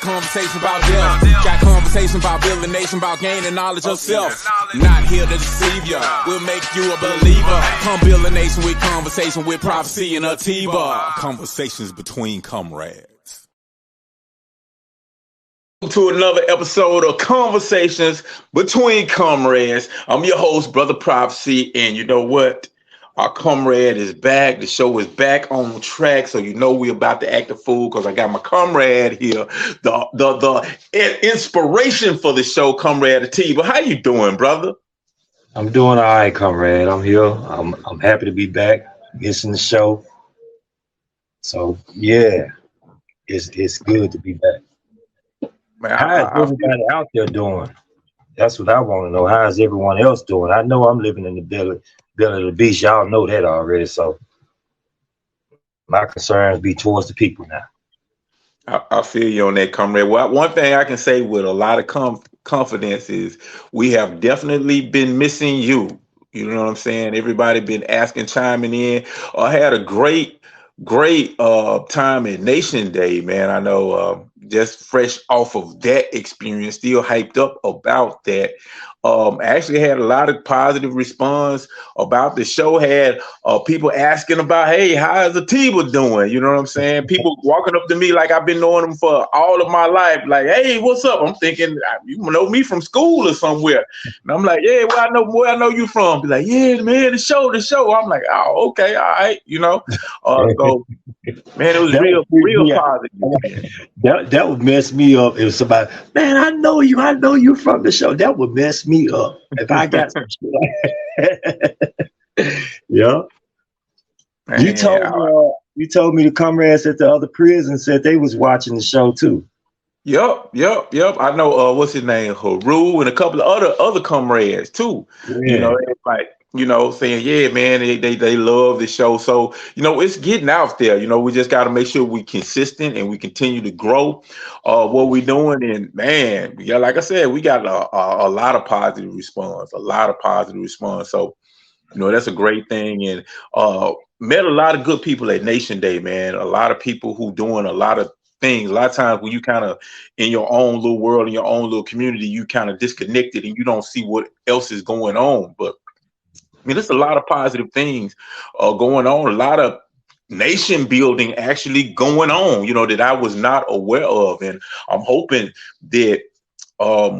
conversation about death. Got conversation about building a nation, about gaining knowledge of self. Not here to deceive ya, we'll make you a believer. Come build a nation with conversation, with prophecy and Atiba. Conversations between comrades. To another episode of Conversations Between Comrades. I'm your host, Brother Prophecy, and you know what? Our comrade is back. The show is back on track, so you know we're about to act a fool because I got my comrade here, the inspiration for the show, Comrade Atiba. How you doing, brother? I'm doing all right, comrade. I'm here. I'm happy to be back, missing the show. So yeah, it's good to be back. Man, how is everybody out there doing? That's what I want to know. How is everyone else doing? I know I'm living in the belly of the beast. Y'all know that already. So my concerns be towards the people now. I feel you on that, comrade. Well, one thing I can say with a lot of confidence is we have definitely been missing you. You know what I'm saying? Everybody been asking, chiming in. I had a great time at Nation Day, man. I know just fresh off of that experience, still hyped up about that. I actually had a lot of positive response about the show. Had people asking about, hey, how is Atiba doing? You know what I'm saying? People walking up to me like I've been knowing them for all of my life. Like, hey, what's up? I'm thinking, you know me from school or somewhere. And I'm like, yeah, where I know you from? Be like, yeah, man, the show. I'm like, oh, okay, all right, you know. So, man, it was real positive. That would mess me up if somebody, man, I know you from the show. That would mess me up if I got some shit. Yeah. Man, you told me the comrades at the other prison said they was watching the show too. Yep. I know what's his name, Haru, and a couple of other comrades too. Yeah. You know, it's like, you know, saying, yeah, man, they love the show. So, you know, it's getting out there. You know, we just got to make sure we consistent and we continue to grow what we're doing. And man, yeah, like I said, we got a lot of positive response, So, you know, that's a great thing. And met a lot of good people at Nation Day, man. A lot of people who doing a lot of things. A lot of times when you kind of in your own little world, in your own little community, you kind of disconnected and you don't see what else is going on. But I mean, there's a lot of positive things going on, a lot of nation building actually going on, you know, that I was not aware of. And I'm hoping that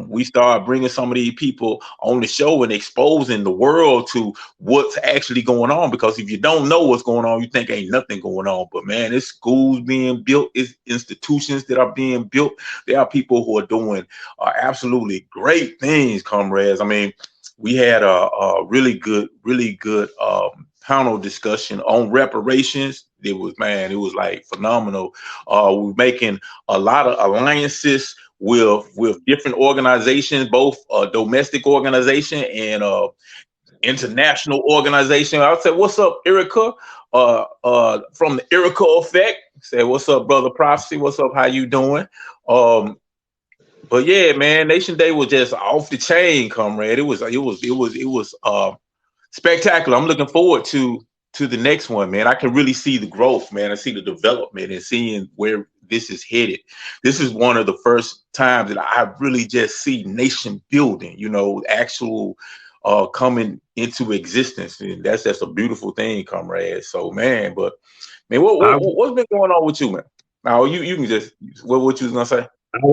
we start bringing some of these people on the show and exposing the world to what's actually going on. Because if you don't know what's going on, you think ain't nothing going on. But man, it's schools being built, it's institutions that are being built. There are people who are doing absolutely great things, comrades. I mean, we had a really good panel discussion on reparations. It was like phenomenal. We're making a lot of alliances with different organizations, both domestic organization and international organization. I said, "What's up, Erica?" From the Erica Effect. Said, "What's up, Brother Prophecy? What's up? How you doing?" But yeah, man, Nation Day was just off the chain, comrade. It was spectacular. I'm looking forward to the next one, man. I can really see the growth, man. I see the development and seeing where this is headed. This is one of the first times that I really just see nation building, you know, actual coming into existence. And that's just a beautiful thing, comrade. So, man, but man, what's been going on with you, man? Now you can just what you was gonna say?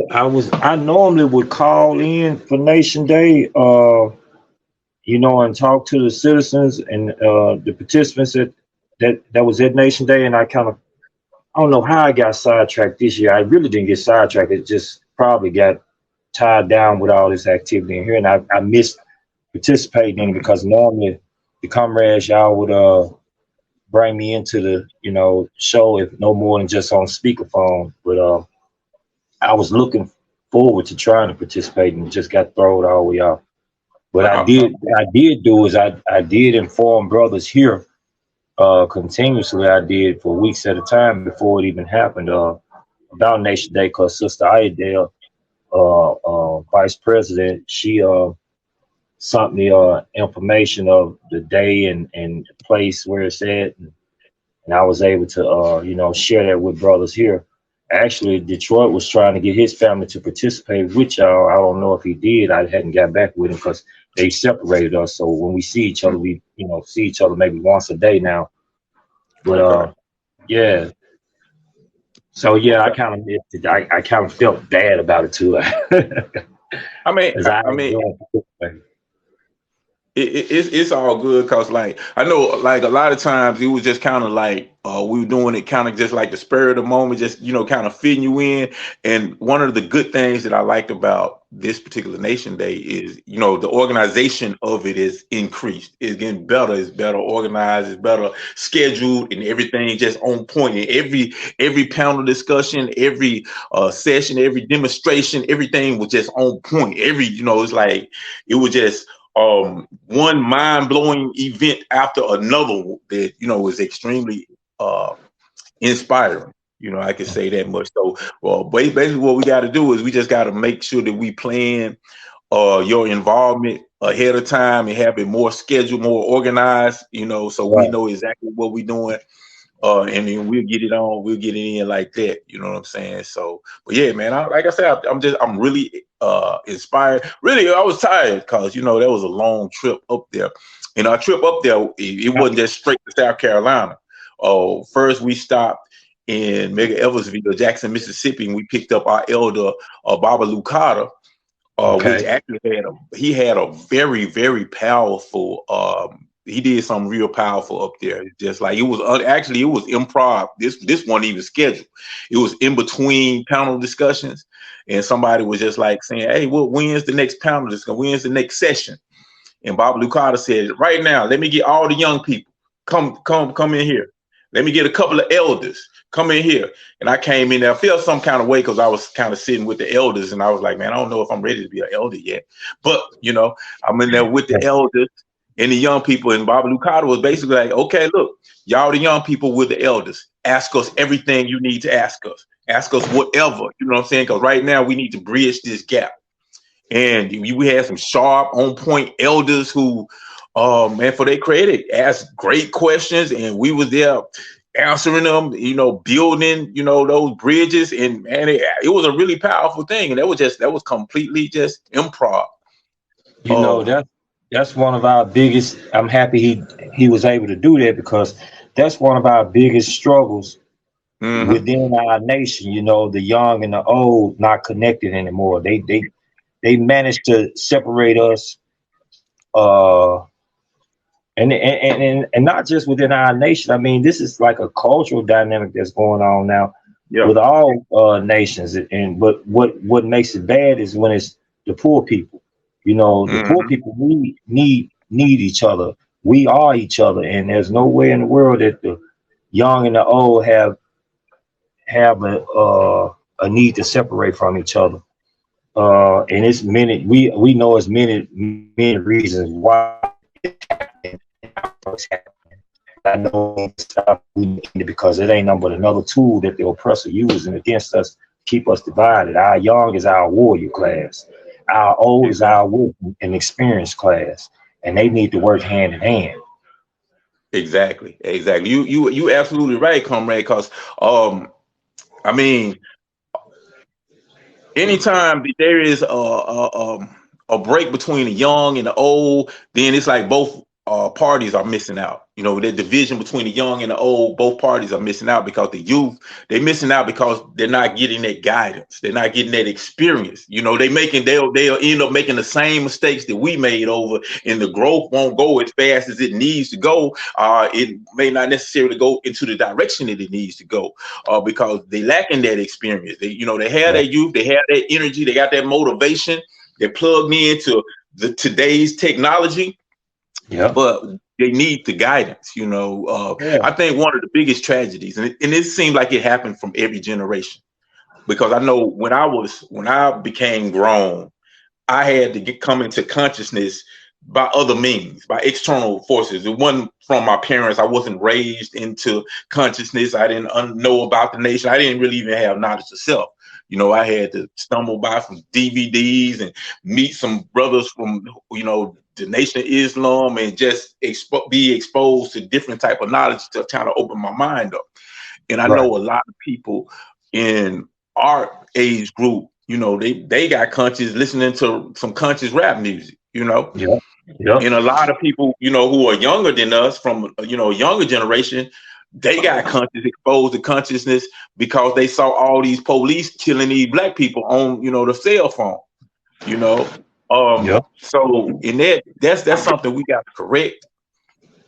I normally would call in for Nation Day, you know, and talk to the citizens and the participants that was at Nation Day. And I don't know how I got sidetracked this year. I really didn't get sidetracked. It just probably got tied down with all this activity in here. And I missed participating in it because normally the comrades, y'all would bring me into the, you know, show if no more than just on speakerphone. But I was looking forward to trying to participate and just got thrown all the way off. But what I did do is I did inform brothers here continuously. I did for weeks at a time before it even happened about Nation Day, because Sister Ayadale, Vice President, she sent me information of the day and the place where it's at, and I was able to you know, share that with brothers here. Actually, Detroit was trying to get his family to participate with y'all. I don't know if he did. I hadn't got back with him because they separated us. So when we see each other, we see each other maybe once a day now. But Okay. yeah. So yeah, I Okay. kind of missed it. I kind of felt bad about it too. I mean, As I I mean, enjoyed participating. it's all good because like I know like a lot of times it was just kind of like we were doing it kind of just like the spur of the moment, just kind of fitting you in. And one of the good things that I liked about this particular Nation Day is the organization of it is increased. It's getting better. It's better organized. It's better scheduled, and everything just on point. And every panel discussion, every session, every demonstration, everything was just on point. It's like it was just one mind-blowing event after another that was extremely inspiring. I could say that much. So basically what we got to do is we just got to make sure that we plan your involvement ahead of time and have it more scheduled, more organized, so we know exactly what we're doing. And then we'll get it in like that. You know what I'm saying? So, but yeah, man, like I said, I'm really inspired. Really, I was tired because, that was a long trip up there. And our trip up there, it wasn't just straight to South Carolina. First we stopped in Mega-Eversville, Jackson, Mississippi, and we picked up our elder, Baba Lucada, which actually had a very, very powerful, he did something real powerful up there. Just like it was improv. This wasn't even scheduled. It was in between panel discussions, and somebody was just like saying, "Hey, when's the next panel discussion? When's the next session?" And Bob Lucada said, "Right now, let me get all the young people. Come in here. Let me get a couple of elders. Come in here." And I came in there. I felt some kind of way because I was kind of sitting with the elders, and I was like, "Man, I don't know if I'm ready to be an elder yet." But I'm in there with the elders and the young people, and Baba Lucada was basically like, "Okay, look, y'all the young people with the elders. Ask us everything you need to ask us. Ask us whatever." You know what I'm saying? Because right now we need to bridge this gap. And we had some sharp, on point elders who, man, for their credit, asked great questions, and we was there answering them, building, those bridges, and man, it was a really powerful thing, and that was completely just improv. That's one of our biggest. I'm happy he was able to do that because that's one of our biggest struggles within our nation. The young and the old not connected anymore. They managed to separate us, and not just within our nation. I mean, this is like a cultural dynamic that's going on now with all nations. But what makes it bad is when it's the poor people. The poor people need each other. We are each other, and there's no way in the world that the young and the old have a need to separate from each other. And it's we know it's many reasons why it's happening. I know it's because it ain't nothing but another tool that the oppressor using against us to keep us divided. Our young is our warrior class. Our old is our wisdom and experienced class, and they need to work hand in hand. Exactly. You absolutely right, comrade. Because I mean, anytime there is a break between the young and the old, then it's like both parties are missing out. The division between the young and the old, both parties are missing out because the youth, they're missing out because they're not getting that guidance. They're not getting that experience. They'll end up making the same mistakes that we made over, and the growth won't go as fast as it needs to go. It may not necessarily go into the direction that it needs to go because they lacking that experience. They have that youth, they have that energy, they got that motivation. They're plugged into today's technology. Yeah, but they need the guidance. I think one of the biggest tragedies, and it seemed like it happened from every generation, because I know when I became grown, I had to come into consciousness by other means, by external forces. It wasn't from my parents. I wasn't raised into consciousness. I didn't know about the nation. I didn't really even have knowledge of self. I had to stumble by some DVDs and meet some brothers from, the Nation of Islam, and just be exposed to different type of knowledge to kind of open my mind up. And I know a lot of people in our age group, you know, they got conscious listening to some conscious rap music, you know. Yeah. Yeah. And a lot of people, you know, who are younger than us, from, you know, younger generation, they got conscious exposed to consciousness because they saw all these police killing these black people on, you know, the cell phone, you know. Yeah. So in that's something we got to correct.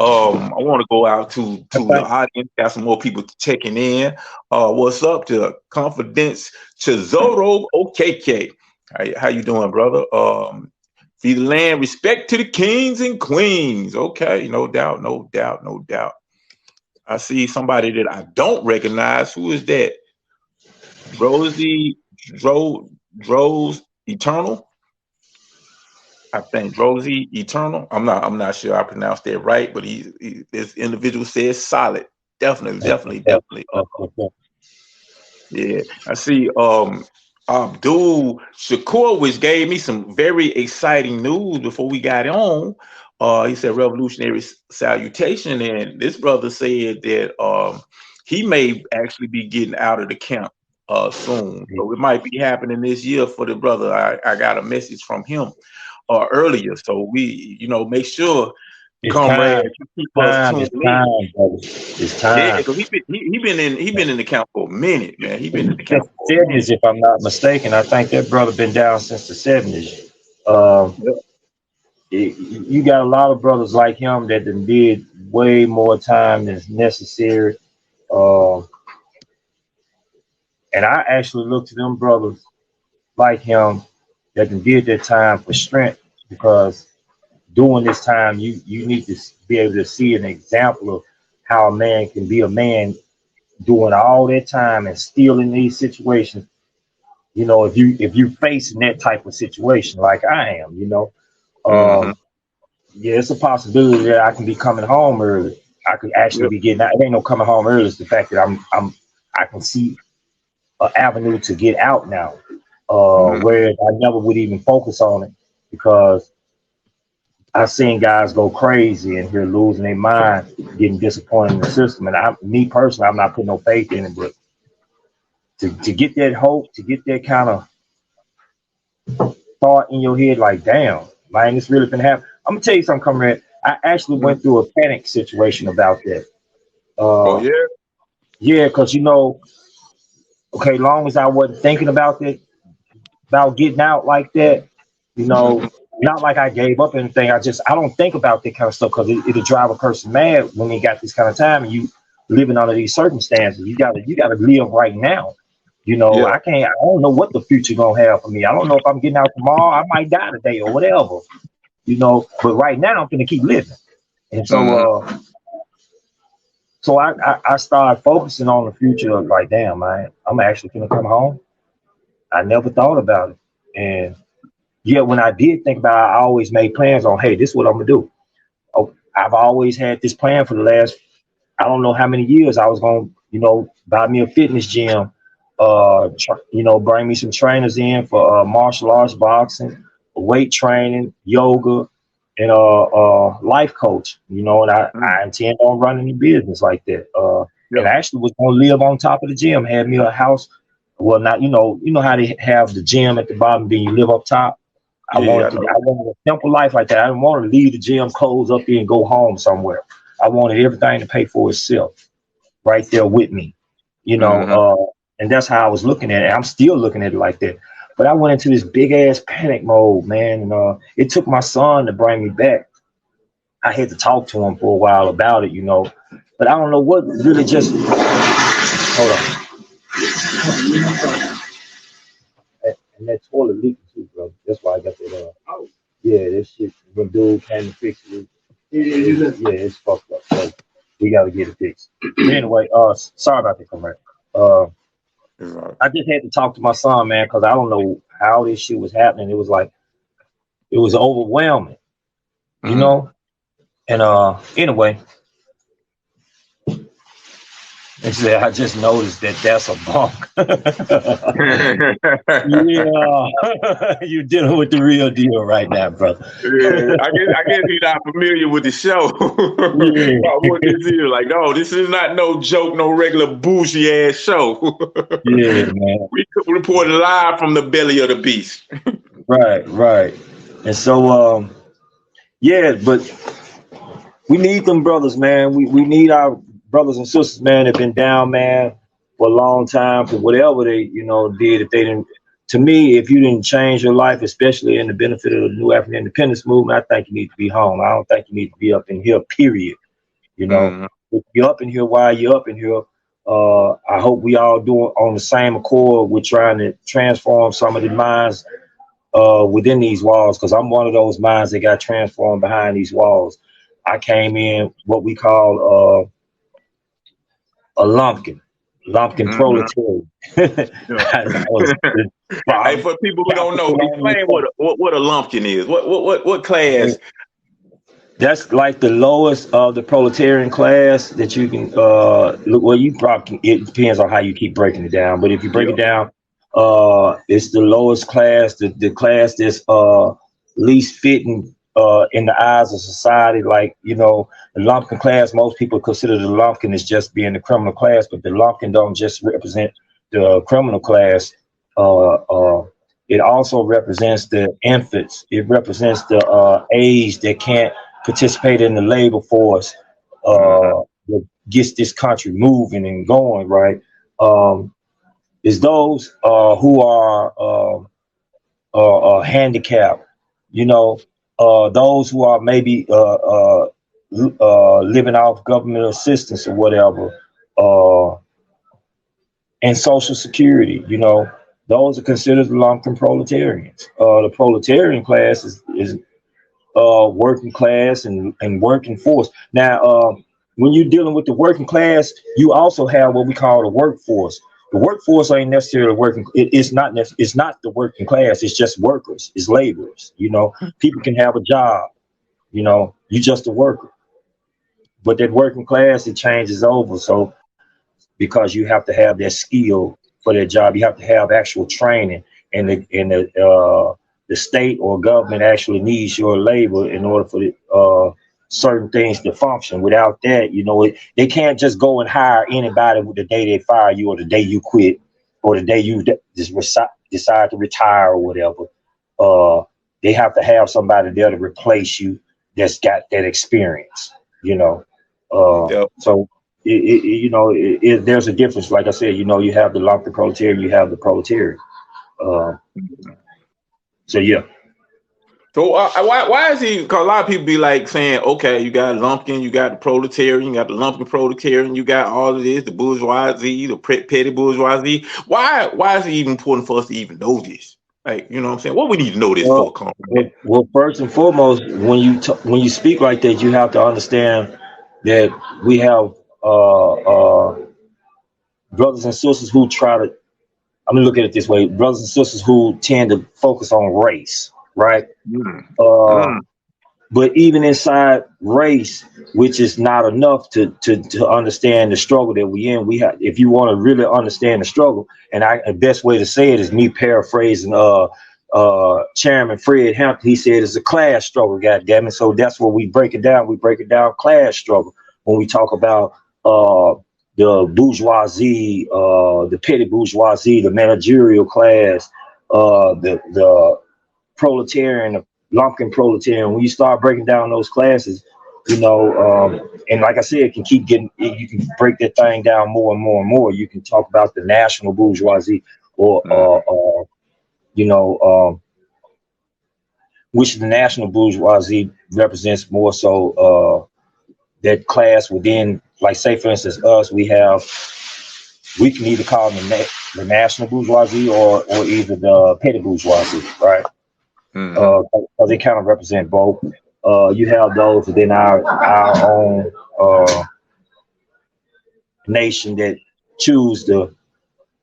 I want to go out to the audience. Got some more people checking in. What's up to Confidence Chizoro OKK? How you doing, brother? Feed the land, respect to the kings and queens. Okay, no doubt, no doubt, no doubt. I see somebody that I don't recognize. Who is that? Rosie Rose Eternal. I think Rosie Eternal. I'm not sure I pronounced that right, but this individual says solid. Definitely. Yeah. I see Abdul Shakur, which gave me some very exciting news before we got on. He said revolutionary salutation, and this brother said that he may actually be getting out of the camp soon. So it might be happening this year for the brother. I got a message from him earlier. So we, you know, make sure, comrades, keep us tuned in. It's time. Yeah, because he been in the camp for a minute, man. He been in the camp for 70s, if I'm not mistaken. I think that brother been down since the 70s. You got a lot of brothers like him that did way more time than is necessary. And I actually look to them brothers like him that did that time for strength, because during this time you need to be able to see an example of how a man can be a man doing all that time and still in these situations. You know, if you facing that type of situation like I am, you know, yeah, it's a possibility that I can be coming home early. I could actually be getting out. It ain't no coming home early. It's the fact that I can see an avenue to get out now, whereas I never would even focus on it, because I've seen guys go crazy and here losing their mind, getting disappointed in the system. And me personally, I'm not putting no faith in it, but to get that hope, to get that kind of thought in your head, like, damn, man, this really been happening. I'm gonna tell you something, comrade. I actually went through a panic situation about that. Yeah, because you know, okay, long as I wasn't thinking about it, about getting out like that, you know, not like I gave up anything. I don't think about that kind of stuff, because it'll drive a person mad when they got this kind of time and you living under these circumstances. You gotta live right now. You know, I don't know what the future gonna have for me. I don't know if I'm getting out tomorrow. I might die today or whatever. You know, but right now I'm gonna keep living. And so so I started focusing on the future, like, damn, man, I'm actually gonna come home. I never thought about it. And yeah, when I did think about it, I always made plans on, hey, this is what I'm gonna do. Oh, I've always had this plan for the last, I don't know how many years. I was gonna, you know, buy me a fitness gym, you know, bring me some trainers in for martial arts, boxing, weight training, yoga, and life coach. You know, and I intend on running a business like that. And I actually was gonna live on top of the gym. Had me a house. Well, not, you know how they have the gym at the bottom, then you live up top. I wanted a simple life like that. I didn't want to leave the gym, close up there, and go home somewhere. I wanted everything to pay for itself, right there with me, you know. And that's how I was looking at it. I'm still looking at it like that. But I went into this big ass panic mode, man. And it took my son to bring me back. I had to talk to him for a while about it, you know. But I don't know what really just. Hold on. And that toilet leaking too, bro. That's why I got that. Yeah, that shit. When dude came to fix it, yeah, it's fucked up. So we got to get it fixed. But anyway, sorry about that, comrade. I just had to talk to my son, man, because I don't know how this shit was happening. It was like, it was overwhelming, you know. And anyway, They said, I just noticed that that's a bunk. Yeah, you're dealing with the real deal right now, brother. Yeah, I guess he's not familiar with the show. Yeah. What this is like? No, this is not no joke, no regular bougie ass show. Yeah, man. We reported live from the belly of the beast. Right. And so, yeah, but we need them brothers, man. We need our brothers and sisters, man, that been down, man, for a long time for whatever they, did. If they didn't, to me, if you didn't change your life, especially in the benefit of the new African independence movement, I think you need to be home. I don't think you need to be up in here, period. If you're up in here, why you're up in here? I hope we all do it on the same accord. We're trying to transform some of the minds within these walls, because I'm one of those minds that got transformed behind these walls. I came in what we call a lumpkin proletariat. Hey, for people who don't know, explain what a lumpkin is. What class? That's like the lowest of the proletarian class that you can look. Well, you probably, it depends on how you keep breaking it down. But if you break it down, it's the lowest class, the class that's least fitting in the eyes of society. Like, the lumpkin class, most people consider the lumpkin as just being the criminal class, but the lumpkin don't just represent the criminal class. It also represents the infants. It represents the age that can't participate in the labor force that gets this country moving and going, right? Is those who are handicapped, those who are maybe living off government assistance or whatever, and Social Security, those are considered the lumpkin proletarians. The proletarian class is working class and working force. Now, when you're dealing with the working class, you also have what we call the workforce. The workforce ain't necessarily working. It's not the working class. It's just workers. It's laborers. People can have a job. You just a worker. But that working class, it changes over. So because you have to have that skill for that job, you have to have actual training, and the state or government actually needs your labor in order for certain things to function. Without that, they can't just go and hire anybody the day they fire you, or the day you quit, or the day you just decide to retire or whatever. They have to have somebody there to replace you that's got that experience. So there's a difference. Like I said, you have the lumpkin proletariat, you have the proletariat. So yeah. So why is he? Because a lot of people be like saying, okay, you got lumpkin, you got the proletarian, you got the lumpkin proletarian, you got all of this, the bourgeoisie, the petty bourgeoisie. Why is it even important for us to even know this? Like, what I'm saying? What we need to know this for? Well, first and foremost, when you speak like that, you have to understand that we have brothers and sisters who try to. I'm gonna look at it this way: brothers and sisters who tend to focus on race, right? But even inside race, which is not enough to understand the struggle that we in. We have, if you want to really understand the struggle, and the best way to say it is me paraphrasing Chairman Fred Hampton. He said it's a class struggle, goddammit. So that's what we break it down. We break it down class struggle when we talk about the bourgeoisie, the petty bourgeoisie, the managerial class, the proletarian, the lumpkin proletarian. When you start breaking down those classes, and like I said, you can break that thing down more and more and more. You can talk about the national bourgeoisie, or which the national bourgeoisie represents more so that class within, like, say for instance, us, we can either call them the national bourgeoisie or either the petty bourgeoisie, right? Because they kind of represent both. You have those within our own nation that choose to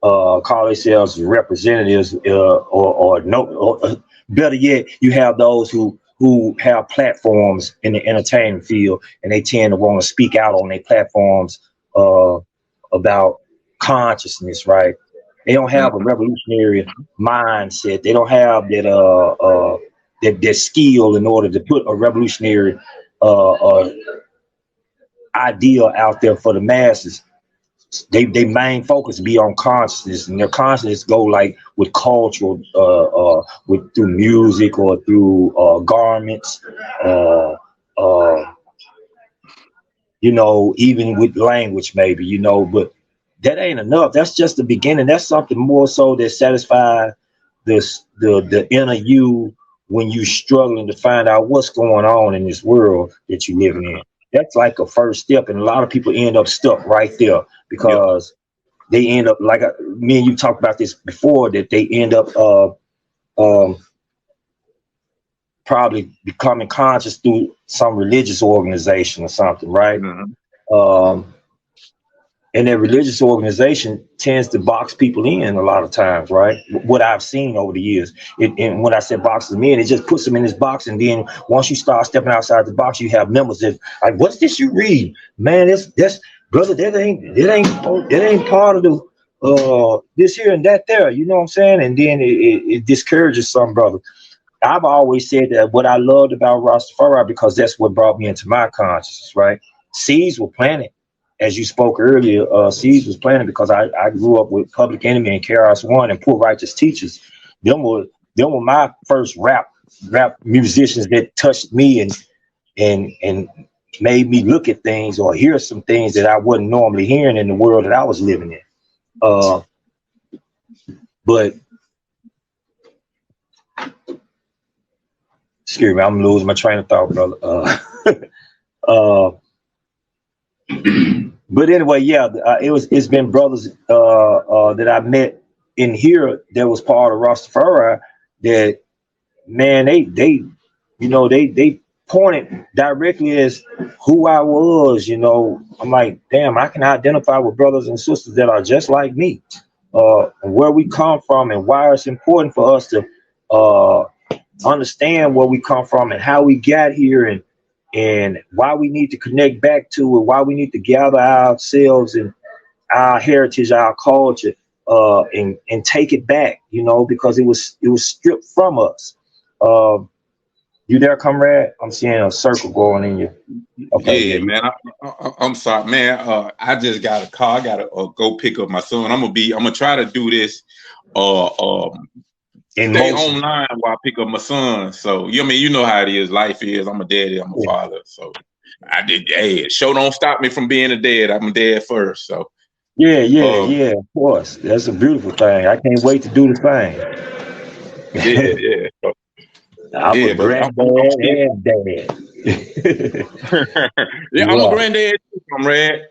call themselves representatives, or better yet, you have those who have platforms in the entertainment field, and they tend to want to speak out on their platforms about consciousness, right? They don't have a revolutionary mindset. They don't have that skill in order to put a revolutionary idea out there for the masses. They main focus be on consciousness, and their consciousness go like with cultural, with through music or through garments, you know, even with language, maybe, you know, but that ain't enough. That's just the beginning. That's something more so that satisfies the inner you when you struggling to find out what's going on in this world that you living in. That's like a first step, and a lot of people end up stuck right there because they end up like me and you talked about this before, that they end up probably becoming conscious through some religious organization or something, right? And that religious organization tends to box people in a lot of times, right? What I've seen over the years. And when I said box them in, it just puts them in this box. And then once you start stepping outside the box, you have members that like, what's this you read? Man, that's brother, that ain't part of the this here and that there. You know what I'm saying? And then it discourages some brother. I've always said that what I loved about Rastafari, because that's what brought me into my consciousness, right? Seeds were planted. As you spoke earlier, seeds was planted because I grew up with Public Enemy and KRS-One and Poor Righteous Teachers. Them were my first rap musicians that touched me and made me look at things or hear some things that I wasn't normally hearing in the world that I was living in. But excuse me, I'm losing my train of thought, brother. But anyway, yeah, it's been brothers that I met in here that was part of Rastafari that, man, they pointed directly as who I was. You know, I'm like, damn, I can identify with brothers and sisters that are just like me, where we come from and why it's important for us to understand where we come from and how we got here and why we need to connect back to it, why we need to gather ourselves and our heritage, our culture, and take it back, you know, because it was stripped from us. You there, comrade? I'm seeing a circle going in you. Okay, yeah, man. I'm sorry, man. I just got a car. I gotta go pick up my son. I'm gonna try to do this. Stay online while I pick up my son. So you know how it is. Life is. I'm a daddy. I'm a father. So I did. Hey, show don't stop me from being a dad. I'm a dad first. So yeah. Of course, that's a beautiful thing. I can't wait to do the thing. Yeah. So, I'm a granddad and dad. Yeah, I'm a granddad too, comrade.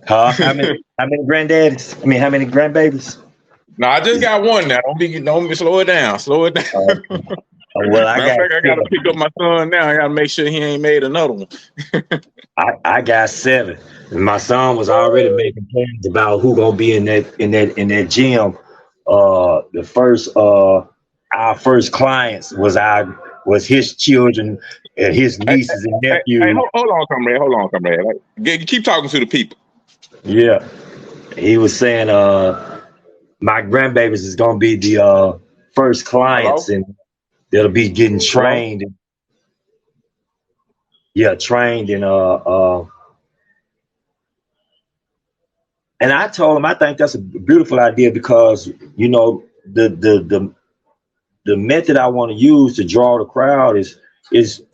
Huh? How many granddaddies? I mean, how many grandbabies? No, I just got one now. Don't be slow it down. Slow it down. Well, I gotta pick up my son now. I gotta make sure he ain't made another one. I got 7. And my son was already making plans about who gonna be in that gym. Our first clients was his children and his nieces and nephews. Hey, hold on, comrade. Like, keep talking to the people. Yeah, he was saying my grandbabies is gonna be the first clients. Hello? And they'll be getting trained. Hello? Yeah, trained and I told him I think that's a beautiful idea because, you know, the method I want to use to draw the crowd is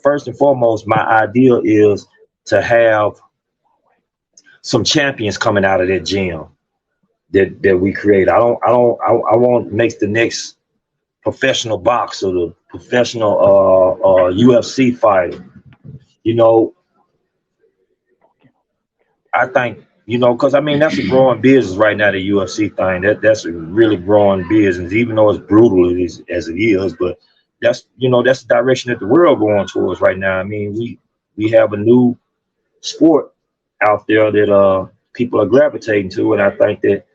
first and foremost, my idea is to have some champions coming out of that gym that we create. I want to make the next professional boxer, the professional UFC fighter. You know, I think, you know, because I mean that's a growing business right now, the UFC thing. That's a really growing business, even though it's brutal as it is. But that's, you know, that's the direction that the world going towards right now. I mean, we have a new sport out there that people are gravitating to, and I think that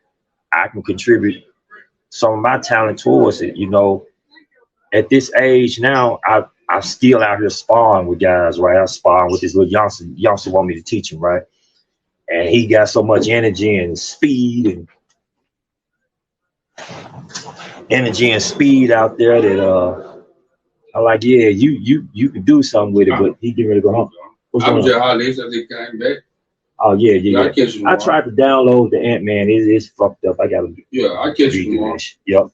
I can contribute some of my talent towards it. You know, at this age now, I'm still out here sparring with guys, right? I'm sparring with this little youngster want me to teach him, right? and he got so much energy and speed out there that I'm like, yeah, you can do something with it, but he getting ready to go home. I was just hollering as they came back. Oh yeah. I tried to download the Ant-Man. It's fucked up. I gotta. Yeah, I catch you tomorrow. Yep.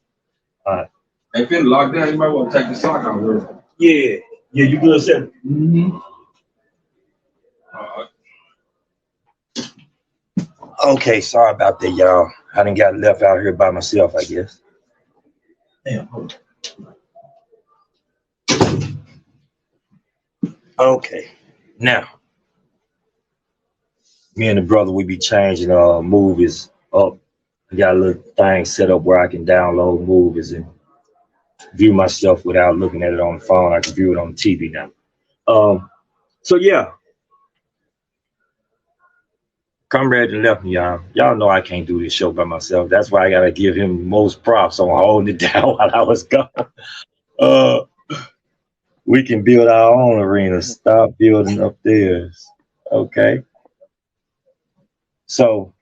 All right. If it's locked down, you might want to take the sock out of it. Yeah, you good, sir? Mm-hmm. Okay, sorry about that, y'all. I done got left out here by myself, I guess. Damn. Okay, now me and the brother, we be changing movies up. I got a little thing set up where I can download movies and view myself without looking at it on the phone. I can view it on the TV now. So yeah, Comrade left me, y'all. Y'all know I can't do this show by myself. That's why I gotta give him most props on holding it down while I was gone. We can build our own arena. Stop building up theirs. Okay. So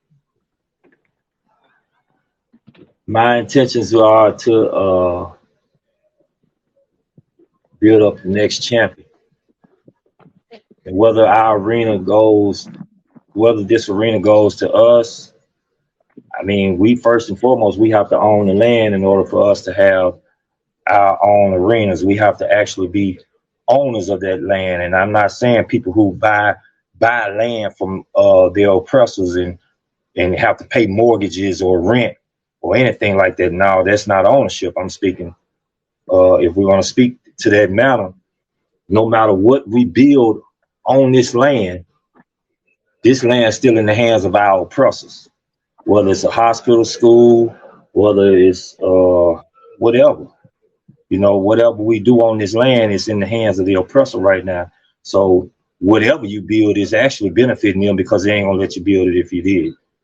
my intentions are to build up the next champion. And whether this arena goes to us, I mean, we first and foremost, we have to own the land in order for us to have our own arenas. We have to actually be owners of that land. And I'm not saying people who buy land from their oppressors and have to pay mortgages or rent or anything like that. No, that's not ownership. I'm speaking, if we're going to speak to that matter, no matter what we build on this land is still in the hands of our oppressors, whether it's a hospital, school, whether it's whatever. You know, whatever we do on this land is in the hands of the oppressor right now. So whatever you build is actually benefiting them, because they ain't gonna let you build it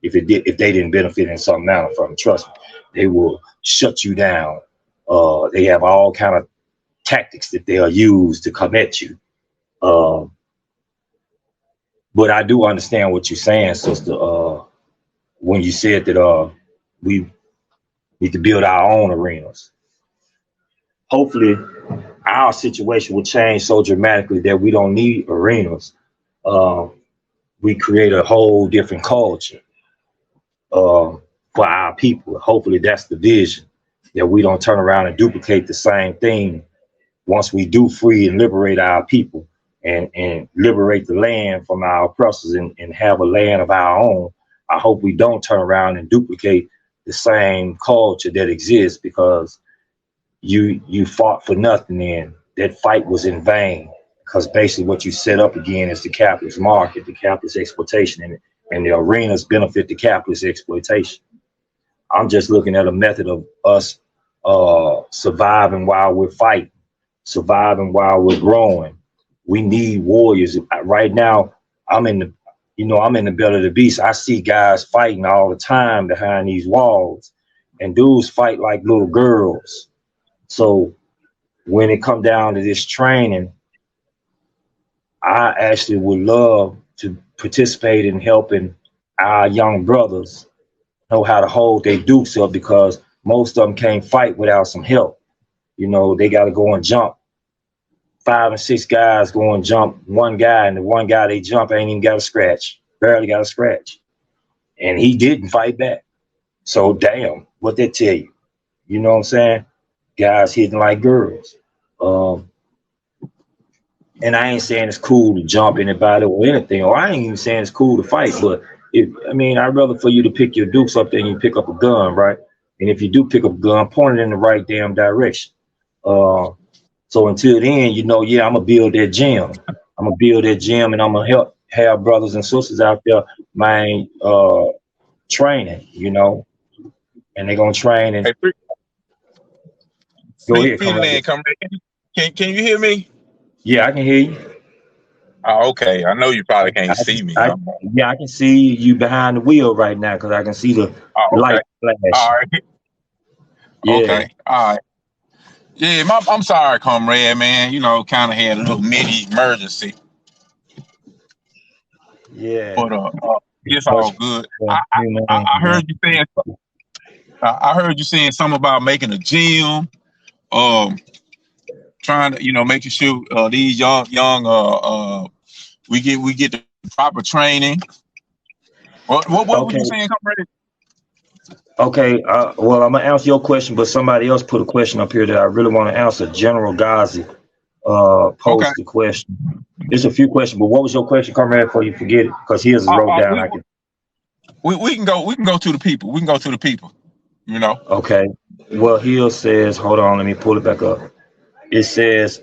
if they didn't benefit in some manner from it. Trust me, they will shut you down. They have all kind of tactics that they'll use to come at you. But I do understand what you're saying, sister, when you said that we need to build our own arenas. Hopefully our situation will change so dramatically that we don't need arenas. We create a whole different culture for our people. Hopefully that's the vision, that we don't turn around and duplicate the same thing once we do free and liberate our people and liberate the land from our oppressors and have a land of our own. I hope we don't turn around and duplicate the same culture that exists, because you fought for nothing, and that fight was in vain, because basically what you set up again is the capitalist market, the capitalist exploitation, and the arenas benefit the capitalist exploitation. I'm just looking at a method of us surviving while we're fighting, surviving while we're growing. We need warriors. Right now, I'm in the belly of the beast. I see guys fighting all the time behind these walls, and dudes fight like little girls. So when it come down to this training, I actually would love to participate in helping our young brothers know how to hold their dukes up, because most of them can't fight without some help. You know, they got to go and jump. 5 and 6 guys go and jump one guy, and the one guy they jump ain't even got a scratch, barely got a scratch. And he didn't fight back. So damn, what they tell you? You know what I'm saying? Guys hitting like girls. And I ain't saying it's cool to jump anybody or anything, or I ain't even saying it's cool to fight, but I'd rather for you to pick your dukes up than you pick up a gun, right? And if you do pick up a gun, point it in the right damn direction. So until then, I'm gonna build that gym. I'm gonna build that gym, and I'm gonna help have brothers and sisters out there, man, training, and they're gonna train and go ahead. Can you hear me? Yeah, I can hear you. Oh, okay. I know you probably can't see me. I can see you behind the wheel right now, because I can see the light flash. All right. Yeah. Okay. All right. Yeah, I'm sorry, comrade, man. Kind of had a little mini emergency. Yeah. But It's all good. I heard you saying. I heard you saying something about making a gym. Trying to, making sure these young we get the proper training. What were you saying, comrade? Okay, well, I'm gonna answer your question, but somebody else put a question up here that I really want to answer. General Ghazi posed the question. There's a few questions, but what was your question, comrade? Before you forget it, because here's is wrote down. We can go to the people. We can go to the people. Okay. Well, Hill says, hold on, let me pull it back up. It says,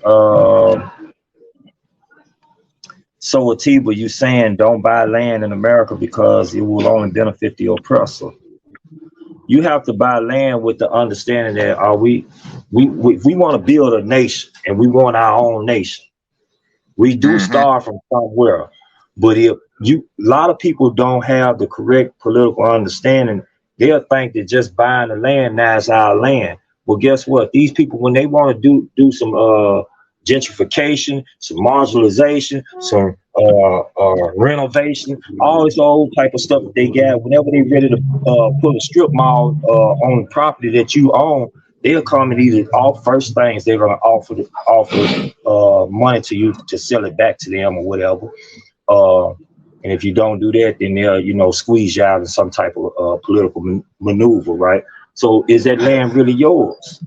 so Atiba, you saying don't buy land in America because it will only benefit the oppressor. You have to buy land with the understanding that we want to build a nation and we want our own nation. We do start from somewhere, but if a lot of people don't have the correct political understanding, they'll think that just buying the land now is our land. Well, guess what? These people, when they want to do some gentrification, some marginalization, some renovation, all this old type of stuff that they got, whenever they're ready to put a strip mall on the property that you own, they'll come and either first things they're going to offer money to you to sell it back to them or whatever. And if you don't do that, then they'll, squeeze you out in some type of political maneuver, right? So is that land really yours?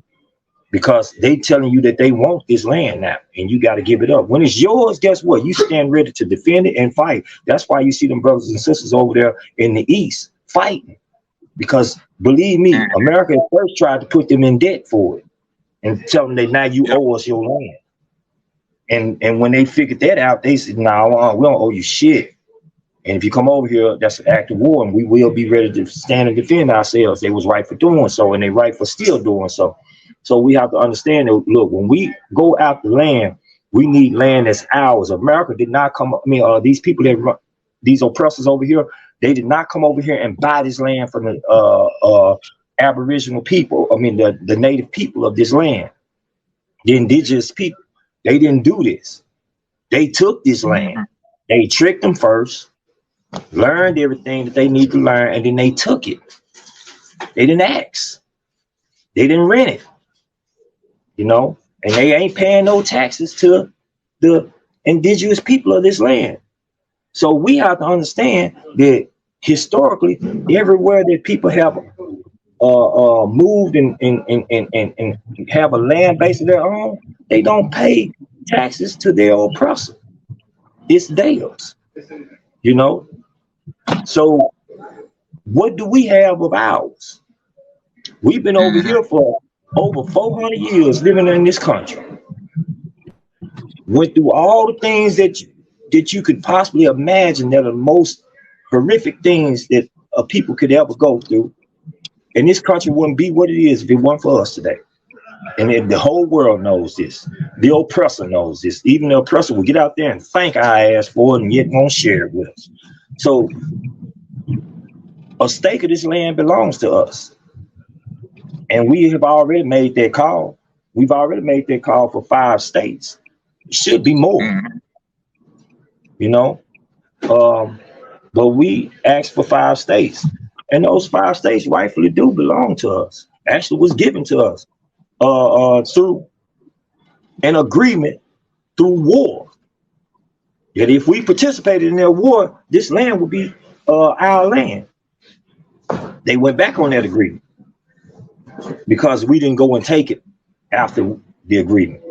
Because they telling you that they want this land now, and you got to give it up. When it's yours, guess what? You stand ready to defend it and fight. That's why you see them brothers and sisters over there in the East fighting. Because believe me, America at first tried to put them in debt for it and tell them that now you owe us your land. And when they figured that out, they said, no, we don't owe you shit. And if you come over here, that's an act of war, and we will be ready to stand and defend ourselves. They was right for doing so, and they right for still doing so. So we have to understand that, look, when we go after land, we need land that's ours. America did not come up, these people that run, these oppressors over here, they did not come over here and buy this land from the Aboriginal people, the native people of this land, the indigenous people. They didn't do this. They took this land. They tricked them first, learned everything that they need to learn, and then they took it. They didn't ask. They didn't rent it. And they ain't paying no taxes to the indigenous people of this land. So we have to understand that historically, everywhere that people have moved and have a land base of their own, they don't pay taxes to their oppressor. It's theirs, So what do we have of ours? We've been over here for over 400 years living in this country. Went through all the things that you could possibly imagine that are the most horrific things that a people could ever go through. And this country wouldn't be what it is if it weren't for us today. And the whole world knows this. The oppressor knows this. Even the oppressor will get out there and thank our ass for it and yet won't share it with us. So a stake of this land belongs to us. And we have already made that call. We've already made that call for 5 states. It should be more, but we asked for 5 states. And those 5 states rightfully do belong to us. Actually was given to us through an agreement through war. That if we participated in their war, this land would be our land. They went back on that agreement because we didn't go and take it after the agreement.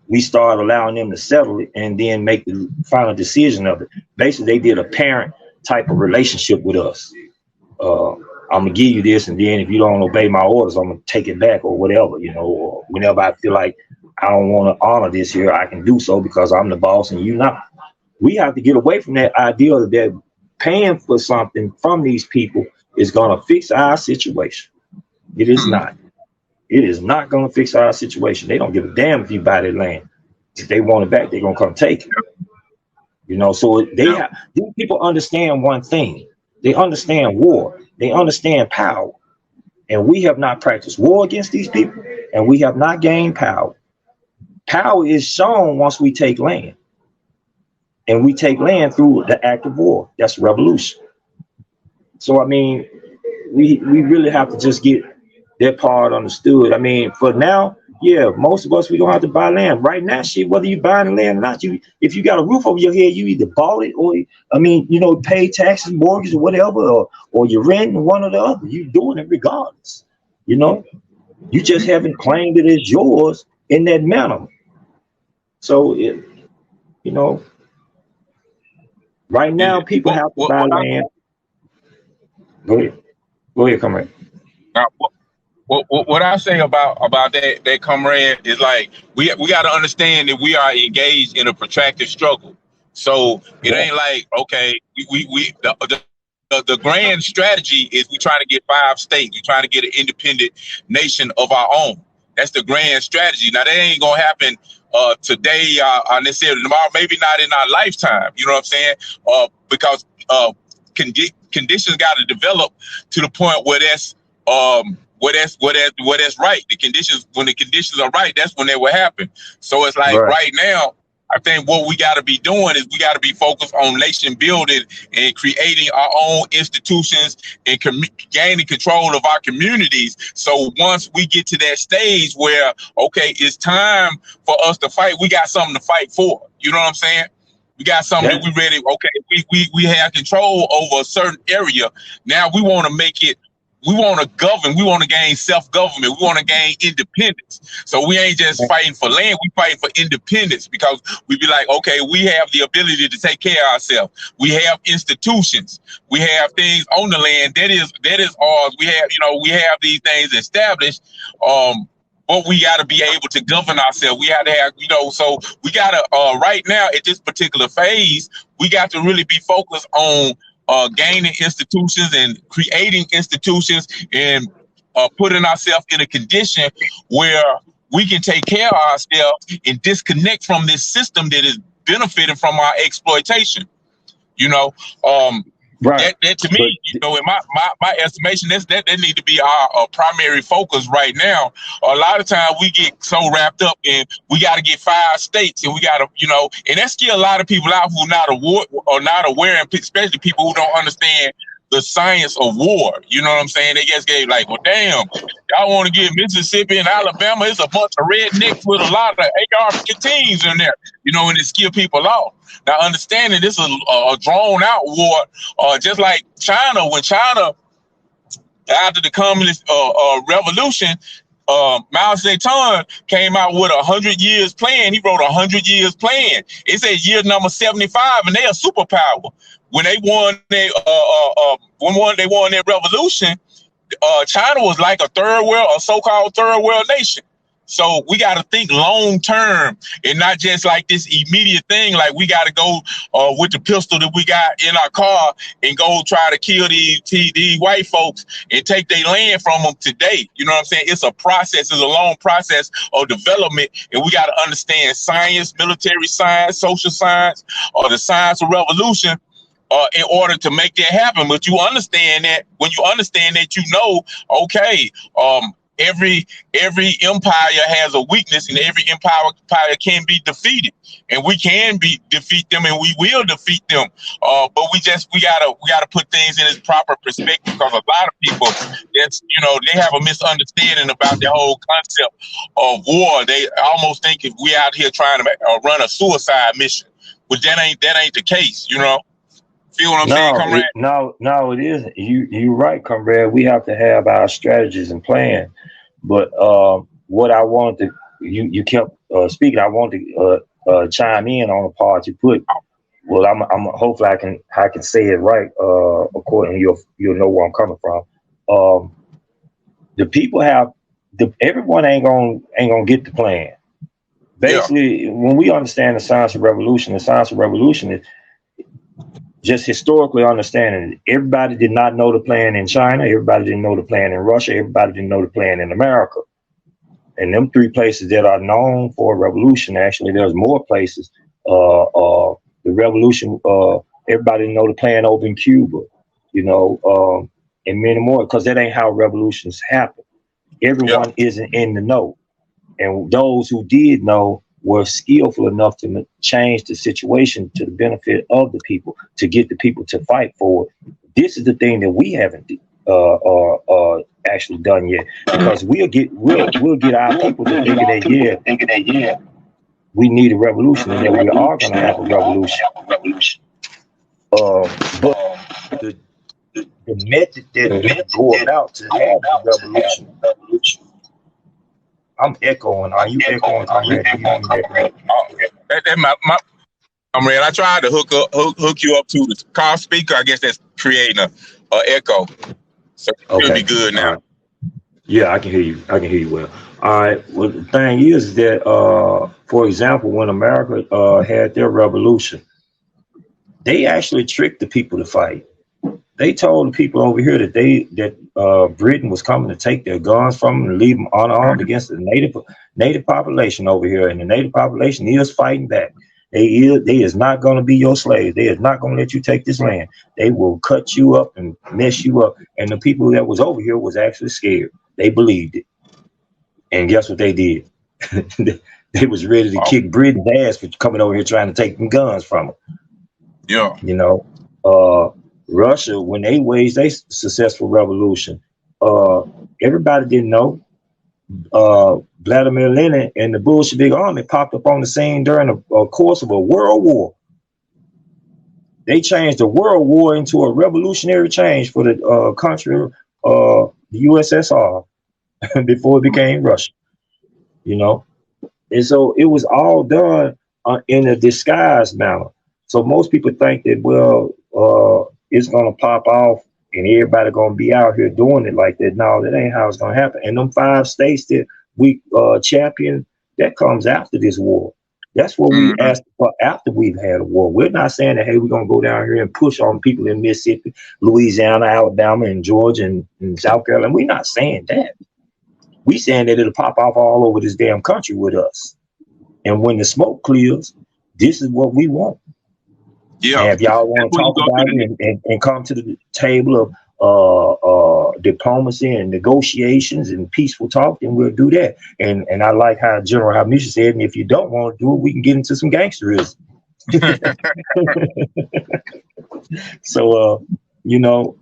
We started allowing them to settle it and then make the final decision of it. Basically, they did a parent type of relationship with us. I'm gonna give you this, and then if you don't obey my orders, I'm gonna take it back or whatever, or whenever I feel like I don't want to honor this here, I can do so because I'm the boss and you not. We have to get away from that idea that paying for something from these people is gonna fix our situation. It is not. It is not gonna fix our situation. They don't give a damn if you buy their land. If they want it back, they're gonna come take it. So these people understand one thing. They understand war. They understand power. And we have not practiced war against these people, and we have not gained power. Power is shown once we take land. and we take land through the act of war. That's revolution. So I mean, we really have to just get that part understood. I mean, for now, yeah, most of us, we don't have to buy land right now. Shit, whether you buying the land or not, if you got a roof over your head, you either bought it or, I mean, you know, pay taxes, mortgage, or whatever, or you're renting, one or the other. You're doing it regardless. You know, you just haven't claimed it as yours in that manner. So, you know, right now, people have to buy land. Go ahead, comrade. What I say about that comrade is like we got to understand that we are engaged in a protracted struggle. So it ain't like, okay, the grand strategy is we trying to get 5 states. We trying to get an independent nation of our own. That's the grand strategy. Now that ain't gonna happen today or necessarily tomorrow. Maybe not in our lifetime. You know what I'm saying? Because conditions got to develop to the point where that's right. The conditions, when the conditions are right, that's when they will happen. So it's like right now, I think what we got to be doing is we got to be focused on nation building and creating our own institutions and gaining control of our communities. So once we get to that stage where, okay, it's time for us to fight, we got something to fight for. You know what I'm saying? We got something that we ready. Okay, we have control over a certain area. Now we want to make it. We want to govern. We want to gain self-government. We want to gain independence. So we ain't just fighting for land. We fighting for independence because we be like, okay, we have the ability to take care of ourselves. We have institutions. We have things on the land that is ours. We have, we have these things established. But we got to be able to govern ourselves. We have to have, so we got to, right now at this particular phase, we got to really be focused on gaining institutions and creating institutions and putting ourselves in a condition where we can take care of ourselves and disconnect from this system that is benefiting from our exploitation. Right. That to me, in my estimation, that need to be our primary focus right now. A lot of times we get so wrapped up in we got to get 5 states and we got to, and that scare a lot of people out who not aware, and especially people who don't understand the science of war. You know what I'm saying? They just gave like, well, damn, y'all want to get Mississippi and Alabama. It's a bunch of rednecks with a lot of AR-15s in there, and it scare people off. Now, understanding this is a drawn-out war, just like China. When China, after the Communist Revolution, Mao Zedong came out with 100 years plan. He wrote 100 years plan. It said year number 75, and they a superpower. When they won their revolution, China was like a so-called third world nation. So we got to think long term and not just like this immediate thing. Like we got to go with the pistol that we got in our car and go try to kill these white folks and take their land from them today. You know what I'm saying? It's a process. It's a long process of development. And we got to understand science, military science, social science, or the science of revolution in order to make that happen. But you understand that when you understand that, okay, every empire has a weakness, and every empire can be defeated, and we can defeat them, and we will defeat them. But we gotta put things in its proper perspective, because a lot of people, they have a misunderstanding about the whole concept of war. They almost think if we out here trying to run a suicide mission, but that ain't the case. Feel what I'm saying, comrade? No, it isn't. You're right, comrade. We have to have our strategies and plan. But what I wanted to, you kept speaking. I wanted to chime in on the part you put. Well, I'm hopefully I can say it right. According to you'll know where I'm coming from. The people everyone ain't gonna get the plan. Basically, when we understand the science of revolution is just historically understanding it. Everybody did not know the plan in China. Everybody didn't know the plan in Russia. Everybody didn't know the plan in America. And them 3 places that are known for revolution, actually, there's more places. The revolution, everybody didn't know the plan over in Cuba, and many more, because that ain't how revolutions happen. Everyone isn't in the know. And those who did know were skillful enough to change the situation to the benefit of the people, to get the people to fight for it. This is the thing that we haven't actually done yet, because we'll get our people to thinking that yeah, we need a revolution, and that we are going to have a revolution. But the method that we go about to have the revolution. I'm echoing. Are you echoing, comrade? That's my comrade. I tried to hook you up to the car speaker. I guess that's creating a echo. So it should be good now. Right. Yeah, I can hear you. I can hear you well. All right. Well, the thing is that, for example, when America had their revolution, they actually tricked the people to fight. They told the people over here that Britain was coming to take their guns from them and leave them unarmed against the native population over here, and the native population is fighting back. They is not going to be your slaves. They is not going to let you take this land. They will cut you up and mess you up. And the people that was over here was actually scared. They believed it. And guess what they did? They was ready to kick Britain's ass for coming over here trying to take them guns from them. Yeah. You know, Russia, when they waged a successful revolution, everybody didn't know. Vladimir Lenin and the Bolshevik army popped up on the scene during a course of a world war. They changed the world war into a revolutionary change for the country, the USSR, before it became Russia. You know, and so it was all done in a disguised manner. So most people think that, well, it's going to pop off and everybody going to be out here doing it like that. No, that ain't how it's going to happen. And them 5 states that we champion, that comes after this war. That's what we asked for after we've had a war. We're not saying that, hey, we're going to go down here and push on people in Mississippi, Louisiana, Alabama, and Georgia, and South Carolina. We're not saying that. We saying that it'll pop off all over this damn country with us. And when the smoke clears, this is what we want. Yeah. And if y'all want to talk about it and come to the table of diplomacy and negotiations and peaceful talk, then we'll do that. And I like how General Hamisha said, and if you don't want to do it, we can get into some gangsterism. So, you know,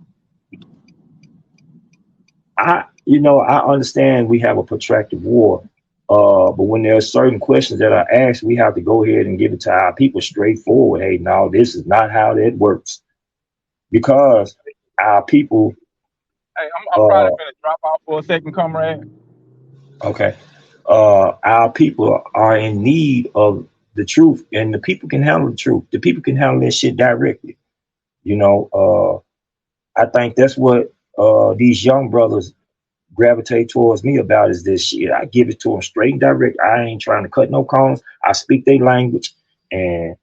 I understand we have a protracted war, but when there are certain questions that are asked, we have to go ahead and give it to our people straightforward. Hey, no, this is not how that works, because our people. Hey, I'm probably going to drop off for a second, comrade. Okay. Our people are in need of the truth, and the people can handle the truth. The people can handle that shit directly. You know, I think that's what these young brothers gravitate towards me about, is this shit. I give it to them straight and direct. I ain't trying to cut no corners. I speak their language, and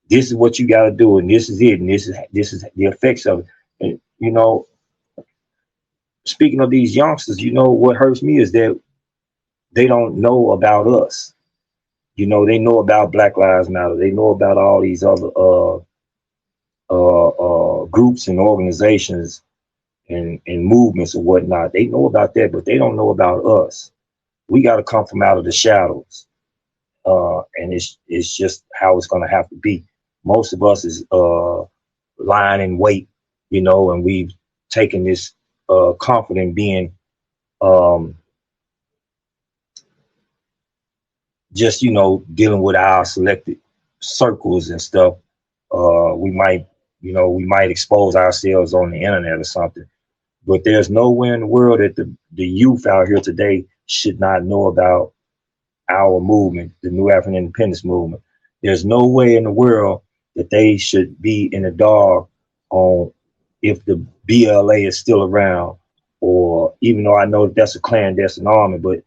this is what you got to do, and this is it, and this is the effects of it. And, you know, speaking of these youngsters, you know, what hurts me is that they don't know about us. You know, they know about Black Lives Matter. They know about all these other groups and organizations and movements and whatnot. They know about that, but they don't know about us. We got to come from out of the shadows, and it's just how it's going to have to be. Most of us is lying in wait, you know, and we've taken this comfort in being just, you know, dealing with our selected circles and stuff. We might expose ourselves on the internet or something, but there's nowhere in the world that the youth out here today should not know about our movement, the New African Independence Movement. There's no way in the world that they should be in the dark on if the BLA is still around, or even though I know that that's a clandestine army, but